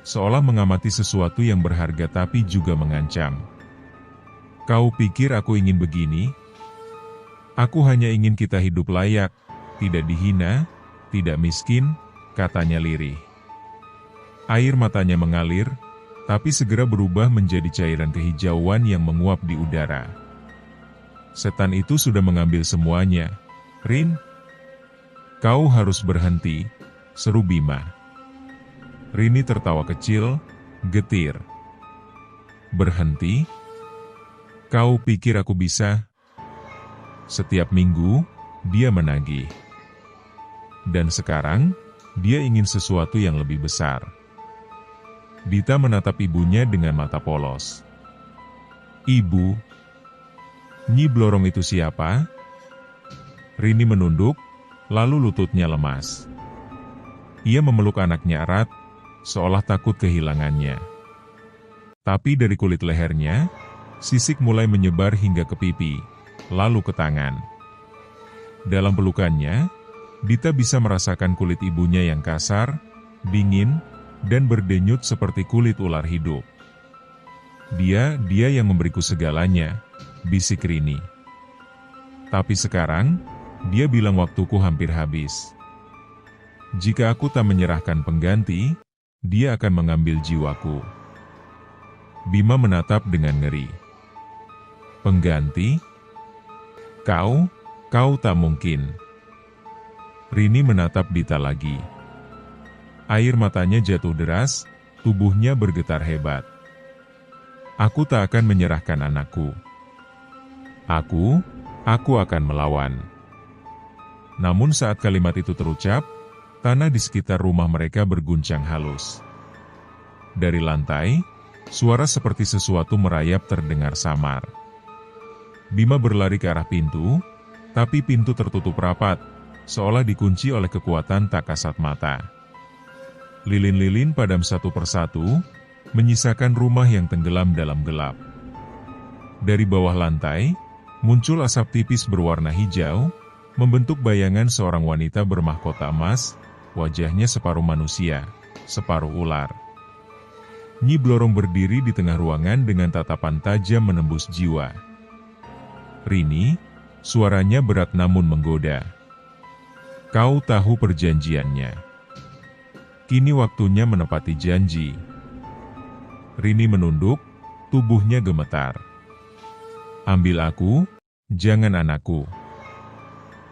seolah mengamati sesuatu yang berharga tapi juga mengancam. "Kau pikir aku ingin begini? Aku hanya ingin kita hidup layak, tidak dihina, tidak miskin," katanya lirih. Air matanya mengalir, tapi segera berubah menjadi cairan kehijauan yang menguap di udara. "Setan itu sudah mengambil semuanya, Rin. Kau harus berhenti," seru Bima. Rini tertawa kecil, getir. "Berhenti? Kau pikir aku bisa?" Setiap minggu, dia menagih. Dan sekarang, dia ingin sesuatu yang lebih besar. Dita menatap ibunya dengan mata polos. "Ibu, Nyi Blorong itu siapa?" Rini menunduk, lalu lututnya lemas. Ia memeluk anaknya erat, seolah takut kehilangannya. Tapi dari kulit lehernya, sisik mulai menyebar hingga ke pipi, lalu ke tangan. Dalam pelukannya, Dita bisa merasakan kulit ibunya yang kasar, dingin, dan berdenyut seperti kulit ular hidup. Dia yang memberiku segalanya," bisik Rini. "Tapi sekarang, dia bilang waktuku hampir habis. Jika aku tak menyerahkan pengganti, dia akan mengambil jiwaku." Bima menatap dengan ngeri. "Pengganti? Kau tak mungkin." Rini menatap Dita lagi. Air matanya jatuh deras, tubuhnya bergetar hebat. "Aku tak akan menyerahkan anakku. Aku akan melawan." Namun saat kalimat itu terucap, tanah di sekitar rumah mereka berguncang halus. Dari lantai, suara seperti sesuatu merayap terdengar samar. Bima berlari ke arah pintu, tapi pintu tertutup rapat, seolah dikunci oleh kekuatan tak kasat mata. Lilin-lilin padam satu persatu, menyisakan rumah yang tenggelam dalam gelap. Dari bawah lantai, muncul asap tipis berwarna hijau, membentuk bayangan seorang wanita bermahkota emas, wajahnya separuh manusia, separuh ular. Nyi Blorong berdiri di tengah ruangan dengan tatapan tajam menembus jiwa. "Rini," suaranya berat namun menggoda. "Kau tahu perjanjiannya. Kini waktunya menepati janji." Rini menunduk, tubuhnya gemetar. "Ambil aku, jangan anakku.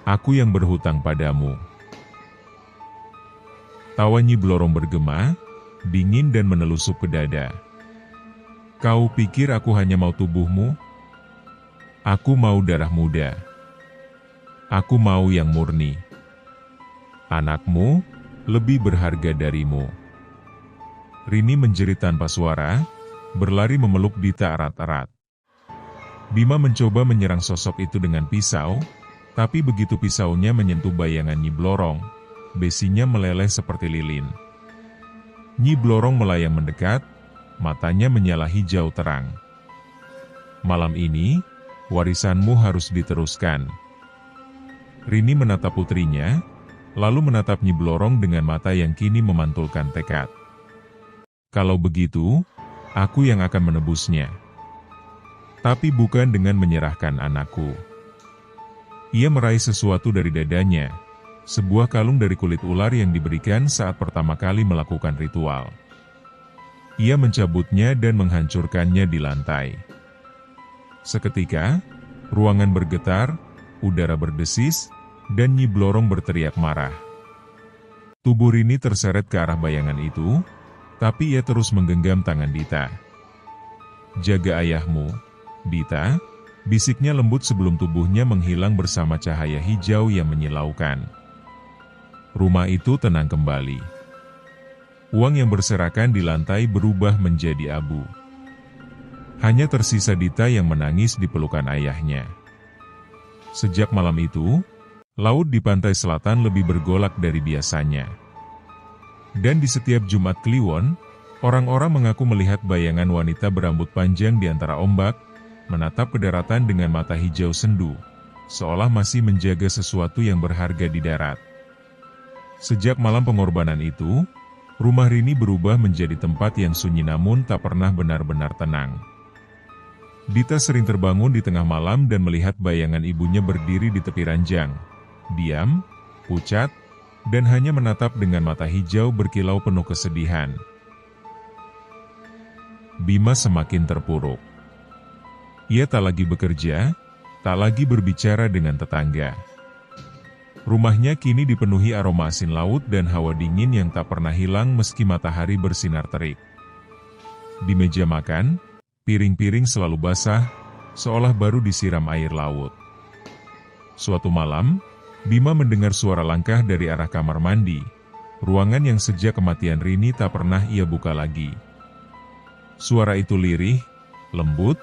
Aku yang berhutang padamu." Tawa Nyi Blorong bergema, dingin dan menelusup ke dada. Kau pikir aku hanya mau tubuhmu? Aku mau darah muda. Aku mau yang murni. Anakmu lebih berharga darimu. Rini menjerit tanpa suara, berlari memeluk Dita erat-erat. Bima mencoba menyerang sosok itu dengan pisau, tapi begitu pisaunya menyentuh bayangan Nyi Blorong, besinya meleleh seperti lilin. Nyi Blorong melayang mendekat, matanya menyala hijau terang. Malam ini, warisanmu harus diteruskan. Rini menatap putrinya, lalu menatap Nyi Blorong dengan mata yang kini memantulkan tekad. Kalau begitu, aku yang akan menebusnya. Tapi bukan dengan menyerahkan anakku. Ia meraih sesuatu dari dadanya, sebuah kalung dari kulit ular yang diberikan saat pertama kali melakukan ritual. Ia mencabutnya dan menghancurkannya di lantai. Seketika, ruangan bergetar, udara berdesis, dan Nyi Blorong berteriak marah. Tubuh Rini terseret ke arah bayangan itu, tapi ia terus menggenggam tangan Dita. Jaga ayahmu, Dita, bisiknya lembut sebelum tubuhnya menghilang bersama cahaya hijau yang menyilaukan. Rumah itu tenang kembali. Uang yang berserakan di lantai berubah menjadi abu. Hanya tersisa Dita yang menangis di pelukan ayahnya. Sejak malam itu, laut di pantai selatan lebih bergolak dari biasanya. Dan di setiap Jumat Kliwon, orang-orang mengaku melihat bayangan wanita berambut panjang di antara ombak, menatap ke daratan dengan mata hijau sendu, seolah masih menjaga sesuatu yang berharga di darat. Sejak malam pengorbanan itu, rumah Rini berubah menjadi tempat yang sunyi namun tak pernah benar-benar tenang. Dita sering terbangun di tengah malam dan melihat bayangan ibunya berdiri di tepi ranjang, diam, pucat, dan hanya menatap dengan mata hijau berkilau penuh kesedihan. Bima semakin terpuruk. Ia tak lagi bekerja, tak lagi berbicara dengan tetangga. Rumahnya kini dipenuhi aroma asin laut dan hawa dingin yang tak pernah hilang meski matahari bersinar terik. Di meja makan, piring-piring selalu basah, seolah baru disiram air laut. Suatu malam, Bima mendengar suara langkah dari arah kamar mandi, ruangan yang sejak kematian Rini tak pernah ia buka lagi. Suara itu lirih, lembut,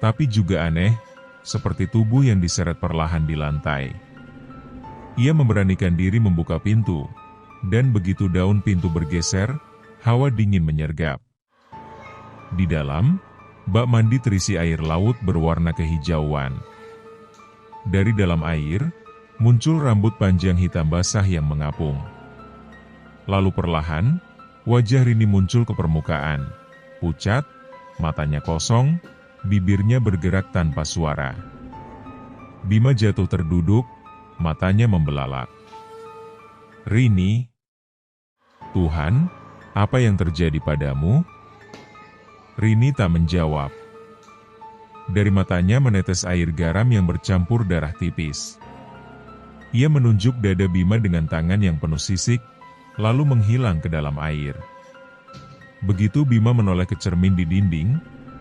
tapi juga aneh, seperti tubuh yang diseret perlahan di lantai. Ia memberanikan diri membuka pintu, dan begitu daun pintu bergeser, hawa dingin menyergap. Di dalam, bak mandi terisi air laut berwarna kehijauan. Dari dalam air, muncul rambut panjang hitam basah yang mengapung. Lalu perlahan, wajah Rini muncul ke permukaan, pucat, matanya kosong, bibirnya bergerak tanpa suara. Bima jatuh terduduk, matanya membelalak. Rini, Tuhan, apa yang terjadi padamu? Rini tak menjawab. Dari matanya menetes air garam yang bercampur darah tipis. Ia menunjuk dada Bima dengan tangan yang penuh sisik, lalu menghilang ke dalam air. Begitu Bima menoleh ke cermin di dinding,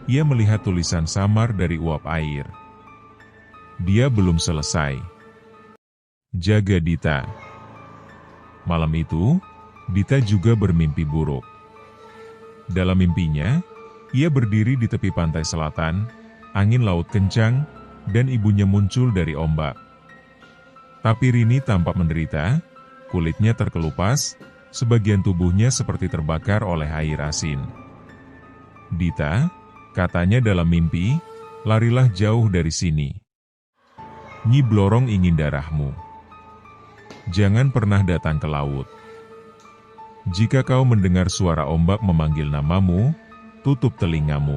ia melihat tulisan samar dari uap air. Dia belum selesai. Jaga Dita. Malam itu, Dita juga bermimpi buruk. Dalam mimpinya, ia berdiri di tepi pantai selatan, angin laut kencang, dan ibunya muncul dari ombak. Tapi Rini tampak menderita, kulitnya terkelupas, sebagian tubuhnya seperti terbakar oleh air asin. Dita, katanya dalam mimpi, larilah jauh dari sini. Nyi Blorong ingin darahmu. Jangan pernah datang ke laut. Jika kau mendengar suara ombak memanggil namamu, tutup telingamu.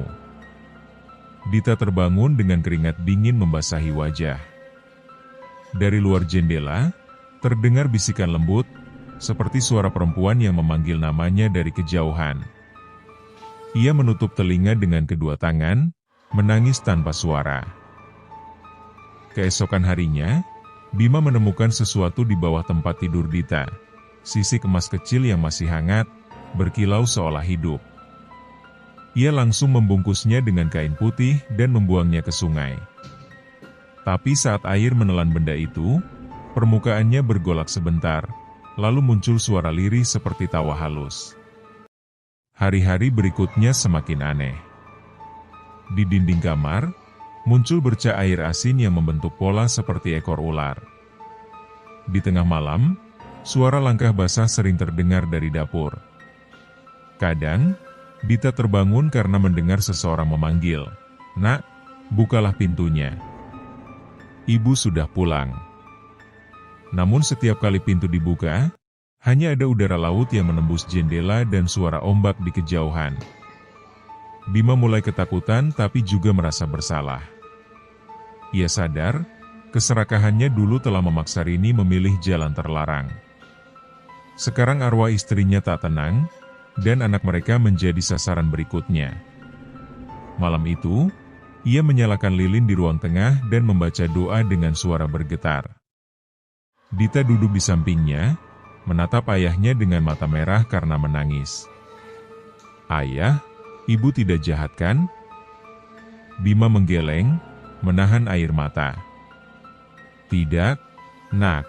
Dita terbangun dengan keringat dingin membasahi wajah. Dari luar jendela, terdengar bisikan lembut, seperti suara perempuan yang memanggil namanya dari kejauhan. Ia menutup telinga dengan kedua tangan, menangis tanpa suara. Keesokan harinya, Bima menemukan sesuatu di bawah tempat tidur Dita. sisik emas kecil yang masih hangat, berkilau seolah hidup. Ia langsung membungkusnya dengan kain putih dan membuangnya ke sungai. Tapi saat air menelan benda itu, permukaannya bergolak sebentar, lalu muncul suara lirih seperti tawa halus. Hari-hari berikutnya semakin aneh. Di dinding kamar, muncul bercak air asin yang membentuk pola seperti ekor ular. Di tengah malam, suara langkah basah sering terdengar dari dapur. Kadang, Dita terbangun karena mendengar seseorang memanggil, "Nak, bukalah pintunya. Ibu sudah pulang." Namun setiap kali pintu dibuka, hanya ada udara laut yang menembus jendela dan suara ombak di kejauhan. Bima mulai ketakutan tapi juga merasa bersalah. Ia sadar, keserakahannya dulu telah memaksa Rini memilih jalan terlarang. Sekarang arwah istrinya tak tenang, dan anak mereka menjadi sasaran berikutnya. Malam itu, ia menyalakan lilin di ruang tengah dan membaca doa dengan suara bergetar. Dita duduk di sampingnya, menatap ayahnya dengan mata merah karena menangis. "Ayah, ibu tidak jahat kan?" Bima menggeleng, menahan air mata. "Tidak, Nak.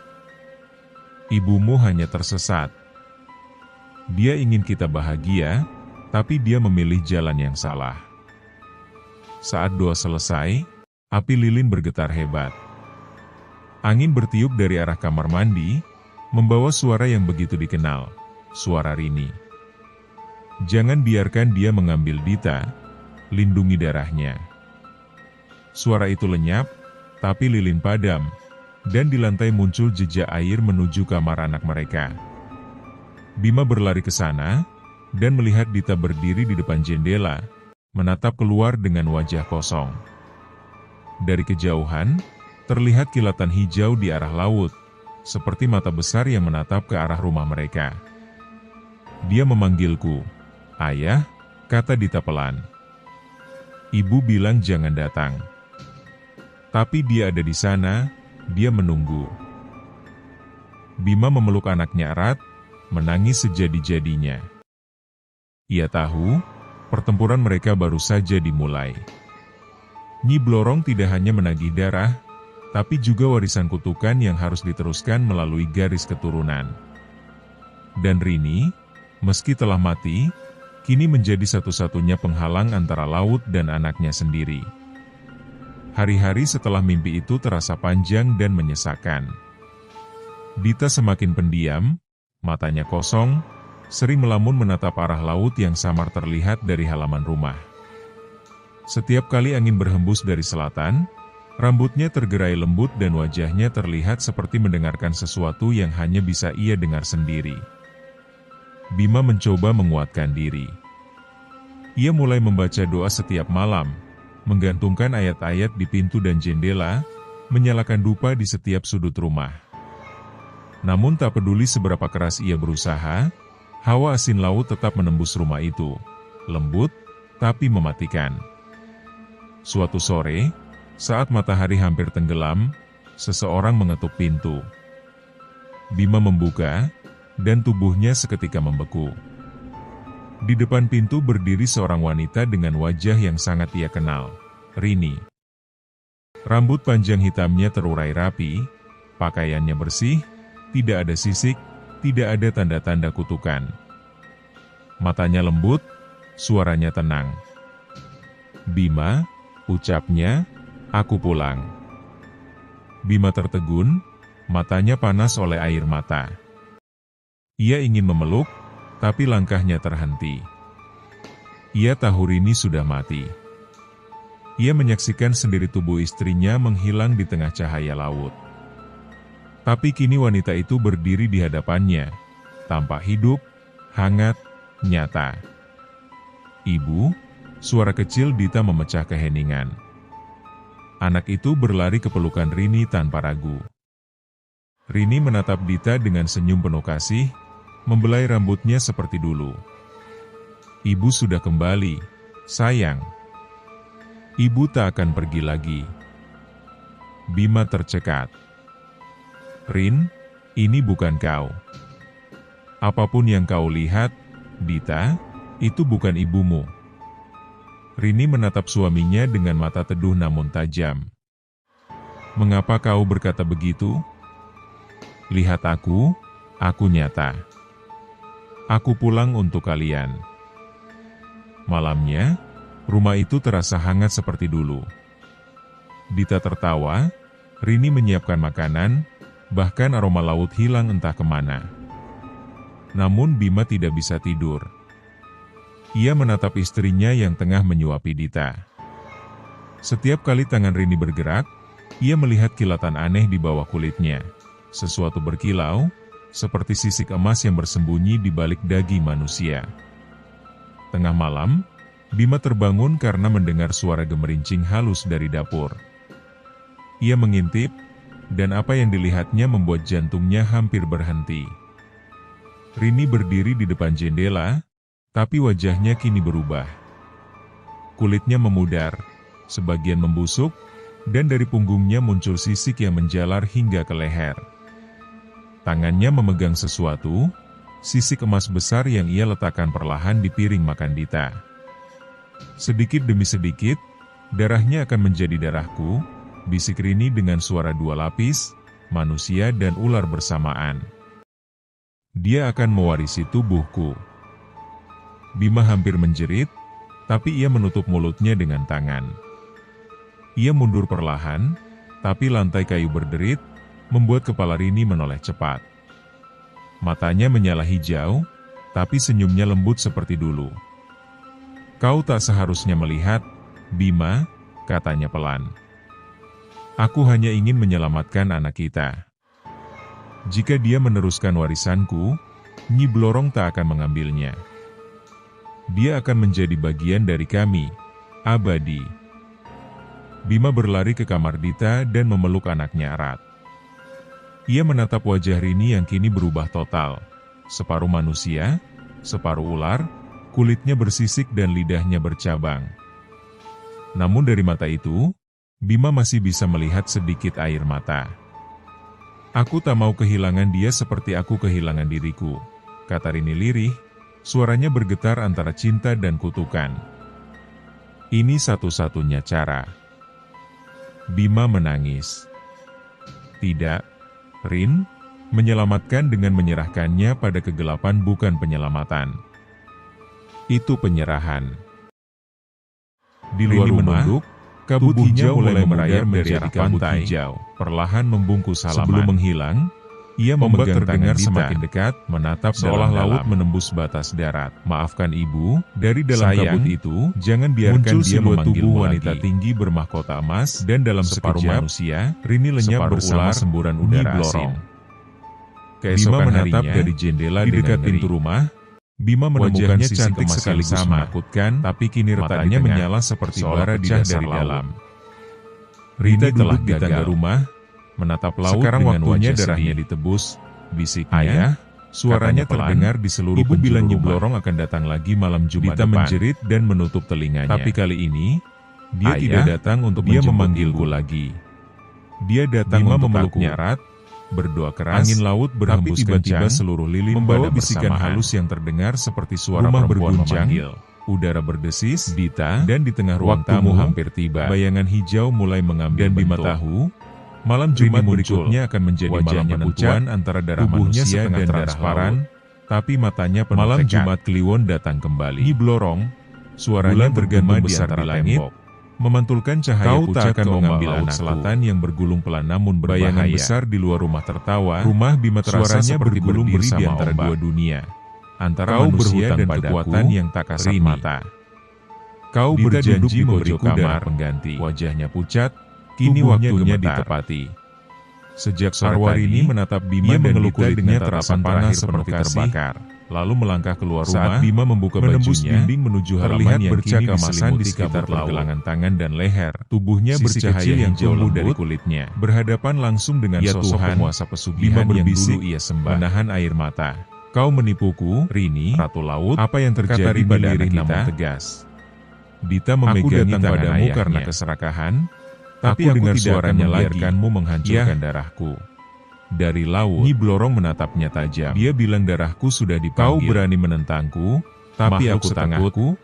Ibumu hanya tersesat. Dia ingin kita bahagia, tapi dia memilih jalan yang salah." Saat doa selesai, api lilin bergetar hebat. Angin bertiup dari arah kamar mandi, membawa suara yang begitu dikenal, suara Rini. "Jangan biarkan dia mengambil Dita, lindungi darahnya." Suara itu lenyap, tapi lilin padam, dan di lantai muncul jejak air menuju kamar anak mereka. Bima berlari ke sana, dan melihat Dita berdiri di depan jendela, menatap keluar dengan wajah kosong. Dari kejauhan, terlihat kilatan hijau di arah laut, seperti mata besar yang menatap ke arah rumah mereka. "Dia memanggilku, Ayah," kata Dita pelan. "Ibu bilang jangan datang. Tapi dia ada di sana, dia menunggu." Bima memeluk anaknya erat, menangis sejadi-jadinya. Ia tahu, pertempuran mereka baru saja dimulai. Nyi Blorong tidak hanya menagih darah, tapi juga warisan kutukan yang harus diteruskan melalui garis keturunan. Dan Rini, meski telah mati, kini menjadi satu-satunya penghalang antara laut dan anaknya sendiri. Hari-hari setelah mimpi itu terasa panjang dan menyesakan. Dita semakin pendiam, matanya kosong, sering melamun menatap arah laut yang samar terlihat dari halaman rumah. Setiap kali angin berhembus dari selatan, rambutnya tergerai lembut dan wajahnya terlihat seperti mendengarkan sesuatu yang hanya bisa ia dengar sendiri. Bima mencoba menguatkan diri. Ia mulai membaca doa setiap malam, menggantungkan ayat-ayat di pintu dan jendela, menyalakan dupa di setiap sudut rumah. Namun tak peduli seberapa keras ia berusaha, hawa asin laut tetap menembus rumah itu, lembut, tapi mematikan. Suatu sore, saat matahari hampir tenggelam, seseorang mengetuk pintu. Bima membuka, dan tubuhnya seketika membeku. Di depan pintu berdiri seorang wanita dengan wajah yang sangat ia kenal, Rini. Rambut panjang hitamnya terurai rapi, pakaiannya bersih, tidak ada sisik, tidak ada tanda-tanda kutukan. Matanya lembut, suaranya tenang. "Bima," ucapnya, "aku pulang." Bima tertegun, matanya panas oleh air mata. Ia ingin memeluk, tapi langkahnya terhenti. Ia tahu Rini sudah mati. Ia menyaksikan sendiri tubuh istrinya menghilang di tengah cahaya laut. Tapi kini wanita itu berdiri di hadapannya, tampak hidup, hangat, nyata. "Ibu," suara kecil Dita memecah keheningan. Anak itu berlari ke pelukan Rini tanpa ragu. Rini menatap Dita dengan senyum penuh kasih, membelai rambutnya seperti dulu. "Ibu sudah kembali, sayang. Ibu tak akan pergi lagi." Bima tercekat. "Rin, ini bukan kau." Apapun yang kau lihat, Dita, itu bukan ibumu. Rini menatap suaminya dengan mata teduh namun tajam. Mengapa kau berkata begitu? Lihat aku nyata. Aku pulang untuk kalian. Malamnya, rumah itu terasa hangat seperti dulu. Dita tertawa, Rini menyiapkan makanan, bahkan aroma laut hilang entah kemana. Namun Bima tidak bisa tidur. Ia menatap istrinya yang tengah menyuapi Dita. Setiap kali tangan Rini bergerak, ia melihat kilatan aneh di bawah kulitnya. Sesuatu berkilau, seperti sisik emas yang bersembunyi di balik daging manusia. Tengah malam, Bima terbangun karena mendengar suara gemerincing halus dari dapur. Ia mengintip, dan apa yang dilihatnya membuat jantungnya hampir berhenti. Rini berdiri di depan jendela, tapi wajahnya kini berubah. Kulitnya memudar, sebagian membusuk, dan dari punggungnya muncul sisik yang menjalar hingga ke leher. Tangannya memegang sesuatu, sisik emas besar yang ia letakkan perlahan di piring makan Dita. Sedikit demi sedikit, darahnya akan menjadi darahku, bisik Rini dengan suara dua lapis, manusia dan ular bersamaan. Dia akan mewarisi tubuhku. Bima hampir menjerit, tapi ia menutup mulutnya dengan tangan. Ia mundur perlahan, tapi lantai kayu berderit, membuat kepala Rini menoleh cepat. Matanya menyala hijau, tapi senyumnya lembut seperti dulu. Kau tak seharusnya melihat, Bima, katanya pelan. Aku hanya ingin menyelamatkan anak kita. Jika dia meneruskan warisanku, Nyi Blorong tak akan mengambilnya. Dia akan menjadi bagian dari kami, abadi. Bima berlari ke kamar Dita dan memeluk anaknya erat. Ia menatap wajah Rini yang kini berubah total. Separuh manusia, separuh ular, kulitnya bersisik dan lidahnya bercabang. Namun dari mata itu, Bima masih bisa melihat sedikit air mata. Aku tak mau kehilangan dia seperti aku kehilangan diriku, kata Rini lirih, suaranya bergetar antara cinta dan kutukan. Ini satu-satunya cara. Bima menangis. Tidak, Rin, menyelamatkan dengan menyerahkannya pada kegelapan bukan penyelamatan. Itu penyerahan. Di luar rumah, kabut hijau mulai merayap dari arah pantai, perlahan membungkus halaman. Sebelum menghilang, ia memegang tangan Dita, semakin dekat, menatap seolah laut menembus batas darat. Maafkan ibu, dari dalam kabut itu, jangan biarkan dia memanggil tubuh wanita tinggi bermahkota emas, dan dalam separuh manusia, Rini lenyap bersama semburan udara asin. Keesokan harinya, dari jendela di dekat pintu rumah, Bima menemukan sisik emas sekaligus menakutkan, tapi kini retaknya menyala seperti bara di dasar laut. Rini telah di tangga rumah, menatap laut. Sekarang dengan waktunya darahnya ditebus, bisiknya. Ayah, suaranya terdengar di seluruh penjuru rumah. Ibu bilang Nyi Blorong akan datang lagi malam Jumat depan. Dita menjerit dan menutup telinganya. Tapi kali ini, dia tidak datang untuk memanggilku lagi. Dia datang untuk memeluknya erat, berdoa keras, angin laut berhembus kencang, seluruh lilin membawa bisikan halus yang terdengar seperti suara perempuan memanggil. Udara berdesis, Dita, dan di tengah ruang tamu hampir tiba. Bayangan hijau mulai mengambil bentuk. Dan Bima tahu, malam Jumat berikutnya akan menjadi malam penentuan antara darah manusia dan transparan, tapi matanya penuh malam tekad. Jumat Kliwon datang kembali. Nyi Blorong, suaranya bergema di antara langit, memantulkan cahaya pucat ke mengambil laut selatan yang bergulung pelan namun berbahaya. Bayangan besar di luar rumah tertawa, rumah Bima terasa seperti bergulung bersama di antara dua dunia. Antara kau manusia dan kekuatan yang tak kasat mata. Kau berjanji memberiku darah pengganti. Wajahnya pucat, kini waktunya ditepati. Sejak sore Rini menatap Bima dan Dita dengan terapan panas seperti terbakar. Lalu melangkah keluar rumah. Saat Bima membuka bajunya, dinding menuju halaman yang kini diselimuti kabut pergelangan tangan dan leher. Tubuhnya bercahaya yang jauh dari kulitnya. Berhadapan langsung dengan sosok penguasa pesugihan yang dulu ia sembah. Menahan air mata. Kau menipuku, Rini, Ratu Laut. Apa yang terjadi pada anak kita? Tegas. Dita memegangi tanganmu karena keserakahan, tapi aku dengar suaranya membiarkanmu menghancurkan darahku. dari laut. Nyi Blorong menatapnya tajam. Dia bilang, darahku sudah dipanggil. Kau berani menentangku, tapi aku takut.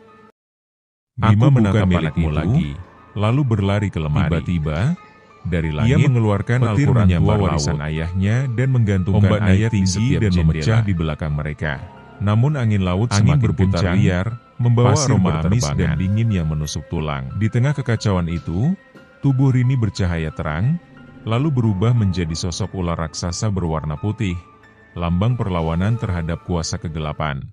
Bima menatap milikmu lagi, lalu berlari ke lemari. Tiba-tiba, dari langit, ia mengeluarkan Al-Quran tua warisan ayahnya dan menggantungkan ayat tinggi dan memecah di belakang mereka. Namun angin laut semakin berputar liar, membawa aroma amis dan dingin yang menusuk tulang. Di tengah kekacauan itu, tubuh Rini bercahaya terang, lalu berubah menjadi sosok ular raksasa berwarna putih, lambang perlawanan terhadap kuasa kegelapan.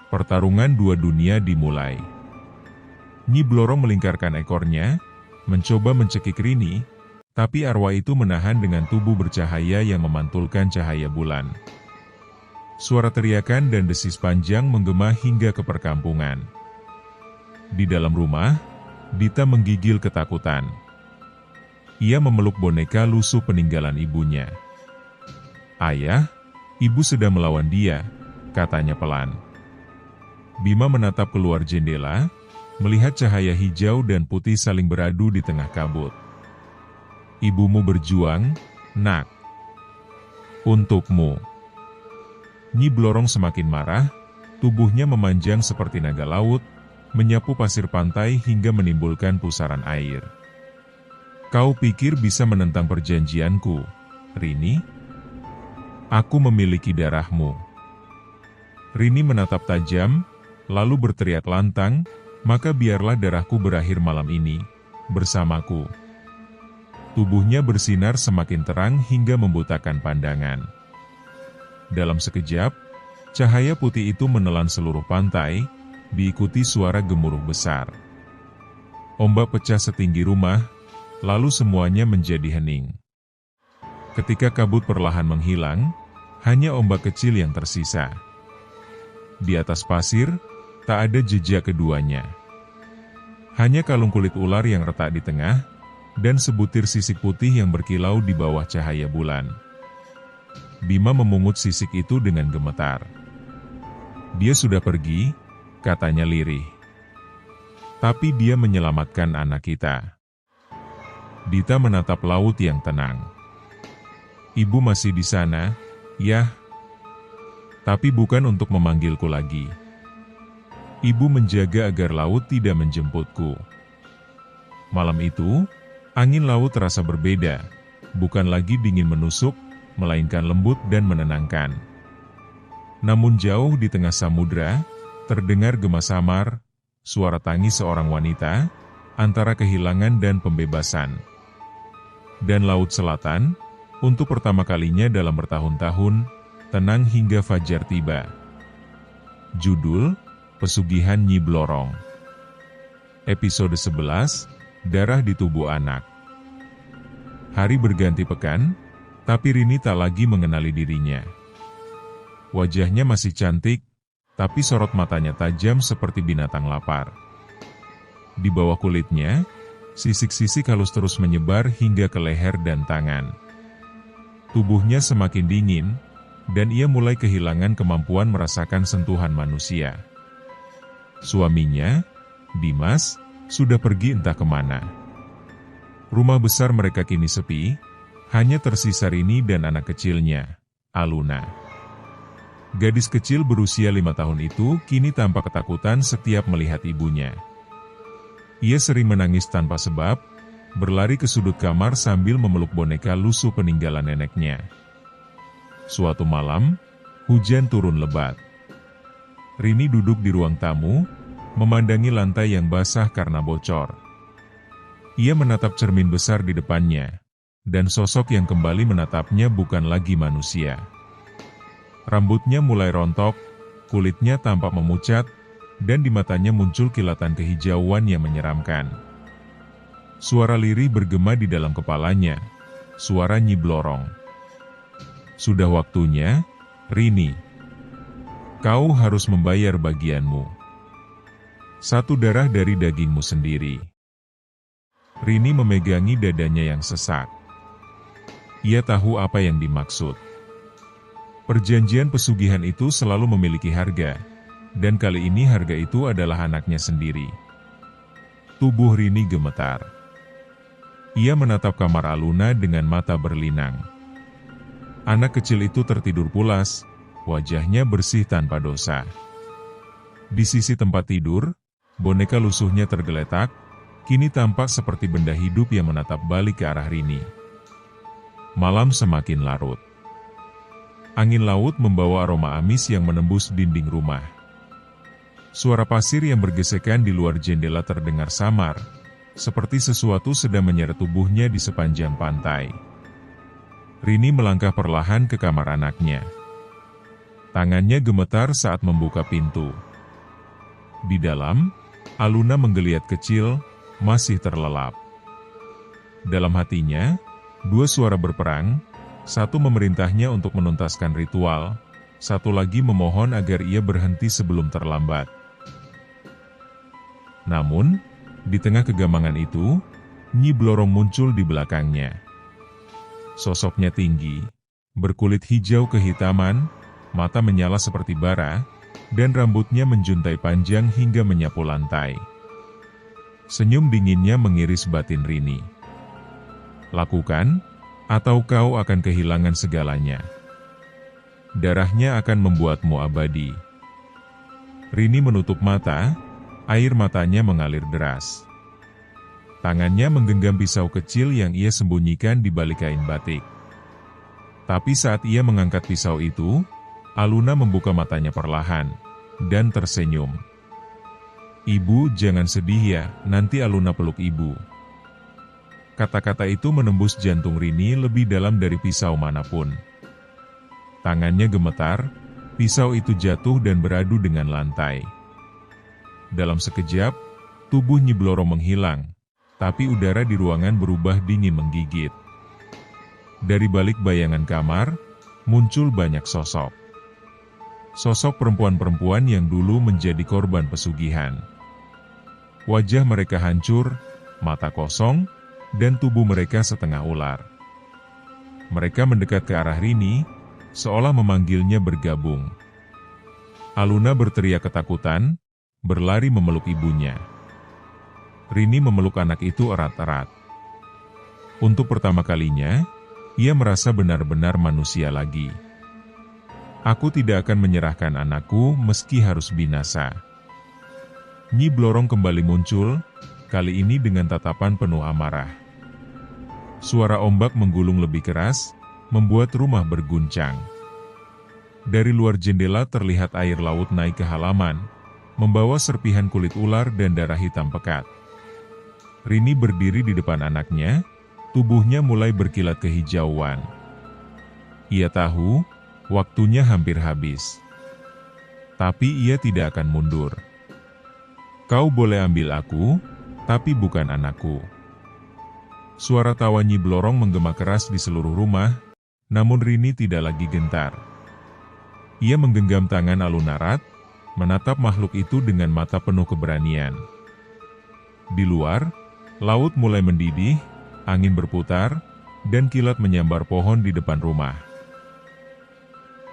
Pertarungan dua dunia dimulai. Nyi Blorong melingkarkan ekornya, mencoba mencekik Rini, tapi arwah itu menahan dengan tubuh bercahaya yang memantulkan cahaya bulan. Suara teriakan dan desis panjang menggema hingga ke perkampungan. Di dalam rumah, Dita menggigil ketakutan. Ia memeluk boneka lusuh peninggalan ibunya. "Ayah, ibu sedang melawan dia," katanya pelan. Bima menatap keluar jendela, melihat cahaya hijau dan putih saling beradu di tengah kabut. "Ibumu berjuang, nak. Untukmu." Nyi Blorong semakin marah, tubuhnya memanjang seperti naga laut, menyapu pasir pantai hingga menimbulkan pusaran air. "Kau pikir bisa menentang perjanjianku, Rini? Aku memiliki darahmu." Rini menatap tajam, lalu berteriak lantang, "Maka biarlah darahku berakhir malam ini, bersamaku." Tubuhnya bersinar semakin terang hingga membutakan pandangan. Dalam sekejap, cahaya putih itu menelan seluruh pantai, diikuti suara gemuruh besar. Ombak pecah setinggi rumah, lalu semuanya menjadi hening. Ketika kabut perlahan menghilang, hanya ombak kecil yang tersisa. Di atas pasir, tak ada jejak keduanya. Hanya kalung kulit ular yang retak di tengah, dan sebutir sisik putih yang berkilau di bawah cahaya bulan. Bima memungut sisik itu dengan gemetar. "Dia sudah pergi," katanya lirih. "Tapi dia menyelamatkan anak kita." Dita menatap laut yang tenang. Ibu masih di sana, ya? Tapi bukan untuk memanggilku lagi. Ibu menjaga agar laut tidak menjemputku. Malam itu, angin laut terasa berbeda, bukan lagi dingin menusuk, melainkan lembut dan menenangkan. Namun jauh di tengah samudra, terdengar gema samar, suara tangis seorang wanita, antara kehilangan dan pembebasan. Dan laut selatan, untuk pertama kalinya dalam bertahun-tahun, tenang hingga fajar tiba. Judul, Pesugihan Nyi Blorong. Episode 11, Darah di Tubuh Anak. Hari berganti pekan, tapi Rini tak lagi mengenali dirinya. Wajahnya masih cantik, tapi sorot matanya tajam seperti binatang lapar. Di bawah kulitnya, sisik-sisik halus terus menyebar hingga ke leher dan tangan. Tubuhnya semakin dingin, dan ia mulai kehilangan kemampuan merasakan sentuhan manusia. Suaminya, Dimas, sudah pergi entah kemana. Rumah besar mereka kini sepi, hanya tersisa Rini dan anak kecilnya, Aluna. Gadis kecil berusia 5 tahun itu kini tampak ketakutan setiap melihat ibunya. Ia sering menangis tanpa sebab, berlari ke sudut kamar sambil memeluk boneka lusuh peninggalan neneknya. Suatu malam, hujan turun lebat. Rini duduk di ruang tamu, memandangi lantai yang basah karena bocor. Ia menatap cermin besar di depannya, dan sosok yang kembali menatapnya bukan lagi manusia. Rambutnya mulai rontok, kulitnya tampak memucat, dan di matanya muncul kilatan kehijauan yang menyeramkan. Suara lirih bergema di dalam kepalanya, suara Nyi Blorong. Sudah waktunya, Rini. Kau harus membayar bagianmu. Satu darah dari dagingmu sendiri. Rini memegangi dadanya yang sesak. Ia tahu apa yang dimaksud. Perjanjian pesugihan itu selalu memiliki harga, dan kali ini harga itu adalah anaknya sendiri. Tubuh Rini gemetar. Ia menatap kamar Aluna dengan mata berlinang. Anak kecil itu tertidur pulas, wajahnya bersih tanpa dosa. Di sisi tempat tidur, boneka lusuhnya tergeletak, kini tampak seperti benda hidup yang menatap balik ke arah Rini. Malam semakin larut. Angin laut membawa aroma amis yang menembus dinding rumah. Suara pasir yang bergesekan di luar jendela terdengar samar, seperti sesuatu sedang menyeret tubuhnya di sepanjang pantai. Rini melangkah perlahan ke kamar anaknya. Tangannya gemetar saat membuka pintu. Di dalam, Aluna menggeliat kecil, masih terlelap. Dalam hatinya, dua suara berperang, satu memerintahnya untuk menuntaskan ritual, satu lagi memohon agar ia berhenti sebelum terlambat. Namun, di tengah kegamangan itu, Nyi Blorong muncul di belakangnya. Sosoknya tinggi, berkulit hijau kehitaman, mata menyala seperti bara, dan rambutnya menjuntai panjang hingga menyapu lantai. Senyum dinginnya mengiris batin Rini. Lakukan, atau kau akan kehilangan segalanya. Darahnya akan membuatmu abadi. Rini menutup mata, air matanya mengalir deras. Tangannya menggenggam pisau kecil yang ia sembunyikan di balik kain batik. Tapi saat ia mengangkat pisau itu, Aluna membuka matanya perlahan, dan tersenyum. Ibu, jangan sedih ya, nanti Aluna peluk ibu. Kata-kata itu menembus jantung Rini lebih dalam dari pisau manapun. Tangannya gemetar, pisau itu jatuh dan beradu dengan lantai. Dalam sekejap, tubuh Nyi Blorong menghilang, tapi udara di ruangan berubah dingin menggigit. Dari balik bayangan kamar, muncul banyak sosok. Sosok perempuan-perempuan yang dulu menjadi korban pesugihan. Wajah mereka hancur, mata kosong, dan tubuh mereka setengah ular. Mereka mendekat ke arah Rini, seolah memanggilnya bergabung. Aluna berteriak ketakutan, berlari memeluk ibunya. Rini memeluk anak itu erat-erat. Untuk pertama kalinya, ia merasa benar-benar manusia lagi. Aku tidak akan menyerahkan anakku meski harus binasa. Nyi Blorong kembali muncul, kali ini dengan tatapan penuh amarah. Suara ombak menggulung lebih keras, membuat rumah berguncang. Dari luar jendela terlihat air laut naik ke halaman, membawa serpihan kulit ular dan darah hitam pekat. Rini berdiri di depan anaknya, tubuhnya mulai berkilat kehijauan. Ia tahu, waktunya hampir habis. Tapi ia tidak akan mundur. Kau boleh ambil aku, tapi bukan anakku. Suara tawa Nyi Blorong menggema keras di seluruh rumah, namun Rini tidak lagi gentar. Ia menggenggam tangan Alunarat, menatap makhluk itu dengan mata penuh keberanian. Di luar, laut mulai mendidih, angin berputar, dan kilat menyambar pohon di depan rumah.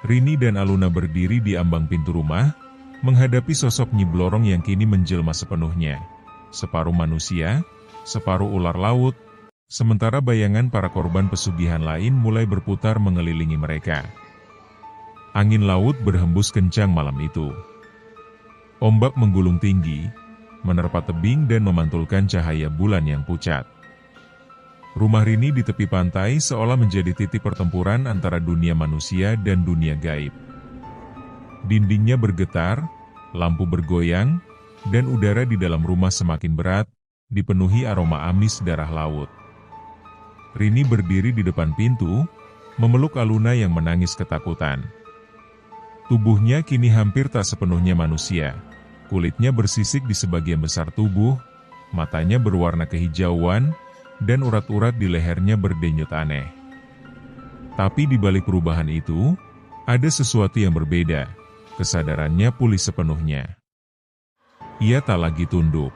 Rini dan Aluna berdiri di ambang pintu rumah, menghadapi sosok Nyi Blorong yang kini menjelma sepenuhnya. Separuh manusia, separuh ular laut, sementara bayangan para korban pesugihan lain mulai berputar mengelilingi mereka. Angin laut berhembus kencang malam itu. Ombak menggulung tinggi, menerpa tebing dan memantulkan cahaya bulan yang pucat. Rumah Rini di tepi pantai seolah menjadi titik pertempuran antara dunia manusia dan dunia gaib. Dindingnya bergetar, lampu bergoyang, dan udara di dalam rumah semakin berat, dipenuhi aroma amis darah laut. Rini berdiri di depan pintu, memeluk Aluna yang menangis ketakutan. Tubuhnya kini hampir tak sepenuhnya manusia. Kulitnya bersisik di sebagian besar tubuh, matanya berwarna kehijauan, dan urat-urat di lehernya berdenyut aneh. Tapi di balik perubahan itu, ada sesuatu yang berbeda. Kesadarannya pulih sepenuhnya. Ia tak lagi tunduk.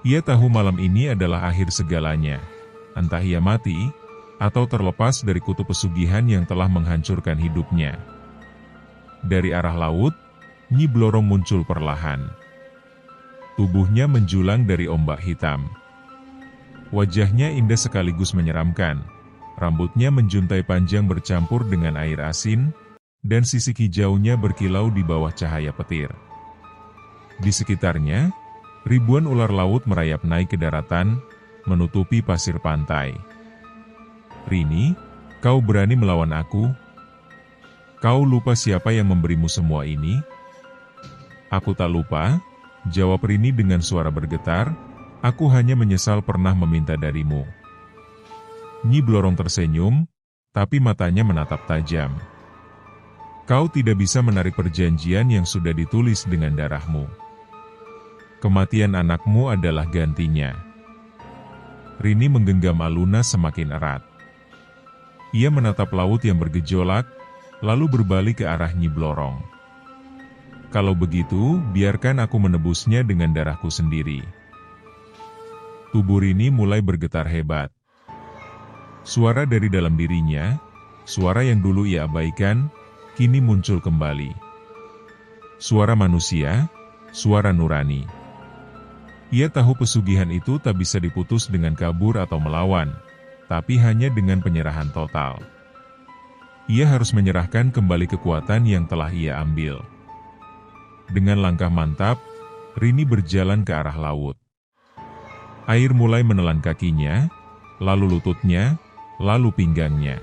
Ia tahu malam ini adalah akhir segalanya. Entah ia mati, atau terlepas dari kutu pesugihan yang telah menghancurkan hidupnya. Dari arah laut, Nyi Blorong muncul perlahan. Tubuhnya menjulang dari ombak hitam. Wajahnya indah sekaligus menyeramkan. Rambutnya menjuntai panjang bercampur dengan air asin, dan sisik hijaunya berkilau di bawah cahaya petir. Di sekitarnya, ribuan ular laut merayap naik ke daratan, menutupi pasir pantai. Rini, kau berani melawan aku? Kau lupa siapa yang memberimu semua ini? Aku tak lupa, jawab Rini dengan suara bergetar, aku hanya menyesal pernah meminta darimu. Nyi Blorong tersenyum, tapi matanya menatap tajam. Kau tidak bisa menarik perjanjian yang sudah ditulis dengan darahmu. Kematian anakmu adalah gantinya. Rini menggenggam Aluna semakin erat. Ia menatap laut yang bergejolak, lalu berbalik ke arah Nyi Blorong. Kalau begitu, biarkan aku menebusnya dengan darahku sendiri. Tubuh Rini mulai bergetar hebat. Suara dari dalam dirinya, suara yang dulu ia abaikan, kini muncul kembali. Suara manusia, suara nurani. Ia tahu pesugihan itu tak bisa diputus dengan kabur atau melawan, tapi hanya dengan penyerahan total. Ia harus menyerahkan kembali kekuatan yang telah ia ambil. Dengan langkah mantap, Rini berjalan ke arah laut. Air mulai menelan kakinya, lalu lututnya, lalu pinggangnya.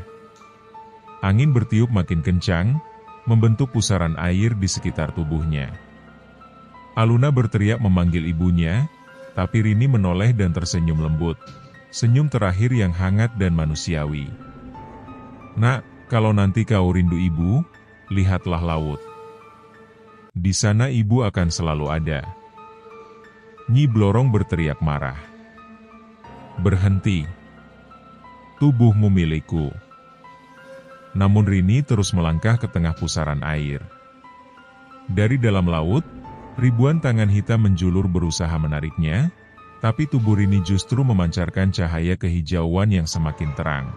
Angin bertiup makin kencang, membentuk pusaran air di sekitar tubuhnya. Aluna berteriak memanggil ibunya, tapi Rini menoleh dan tersenyum lembut. Senyum terakhir yang hangat dan manusiawi. Nak, kalau nanti kau rindu ibu, lihatlah laut. Di sana ibu akan selalu ada. Nyi Blorong berteriak marah. Berhenti. Tubuhmu milikku. Namun Rini terus melangkah ke tengah pusaran air. Dari dalam laut, ribuan tangan hitam menjulur berusaha menariknya, tapi tubuh Rini justru memancarkan cahaya kehijauan yang semakin terang.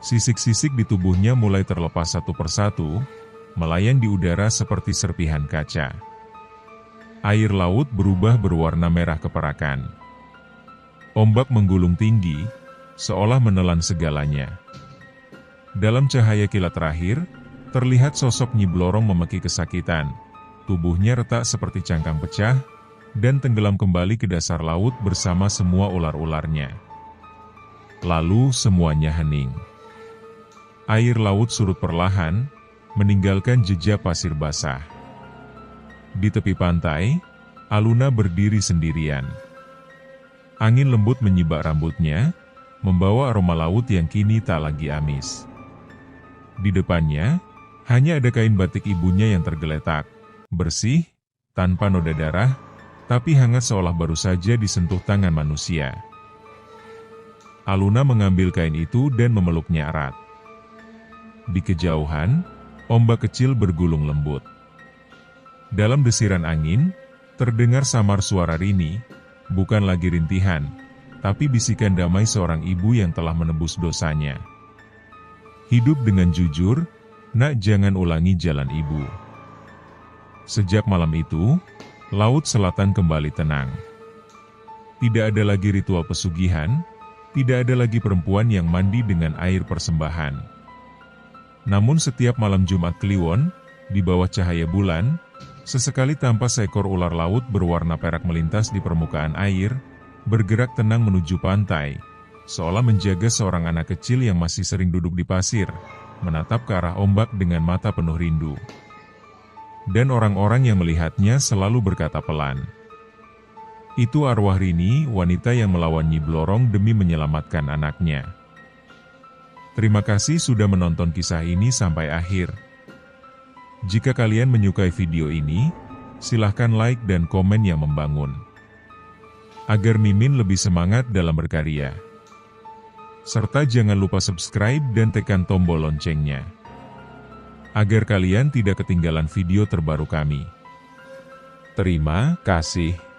Sisik-sisik di tubuhnya mulai terlepas satu persatu, melayang di udara seperti serpihan kaca. Air laut berubah berwarna merah keperakan. Ombak menggulung tinggi, seolah menelan segalanya. Dalam cahaya kilat terakhir, terlihat sosok Nyi Blorong memeki kesakitan. Tubuhnya retak seperti cangkang pecah, dan tenggelam kembali ke dasar laut bersama semua ular-ularnya. Lalu semuanya hening. Air laut surut perlahan, meninggalkan jejak pasir basah. Di tepi pantai, Aluna berdiri sendirian. Angin lembut menyibak rambutnya, membawa aroma laut yang kini tak lagi amis. Di depannya, hanya ada kain batik ibunya yang tergeletak, bersih, tanpa noda darah, tapi hangat seolah baru saja disentuh tangan manusia. Aluna mengambil kain itu dan memeluknya erat. Di kejauhan, ombak kecil bergulung lembut. Dalam desiran angin, terdengar samar suara Rini, bukan lagi rintihan, tapi bisikan damai seorang ibu yang telah menebus dosanya. Hidup dengan jujur, nak, jangan ulangi jalan ibu. Sejak malam itu, laut selatan kembali tenang. Tidak ada lagi ritual pesugihan, tidak ada lagi perempuan yang mandi dengan air persembahan. Namun setiap malam Jumat Kliwon, di bawah cahaya bulan, sesekali tampak seekor ular laut berwarna perak melintas di permukaan air, bergerak tenang menuju pantai, seolah menjaga seorang anak kecil yang masih sering duduk di pasir, menatap ke arah ombak dengan mata penuh rindu. Dan orang-orang yang melihatnya selalu berkata pelan, "Itu arwah Rini, wanita yang melawan Nyi Blorong demi menyelamatkan anaknya." Terima kasih sudah menonton kisah ini sampai akhir. Jika kalian menyukai video ini, silahkan like dan komen yang membangun, agar Mimin lebih semangat dalam berkarya. Serta jangan lupa subscribe dan tekan tombol loncengnya, agar kalian tidak ketinggalan video terbaru kami. Terima kasih.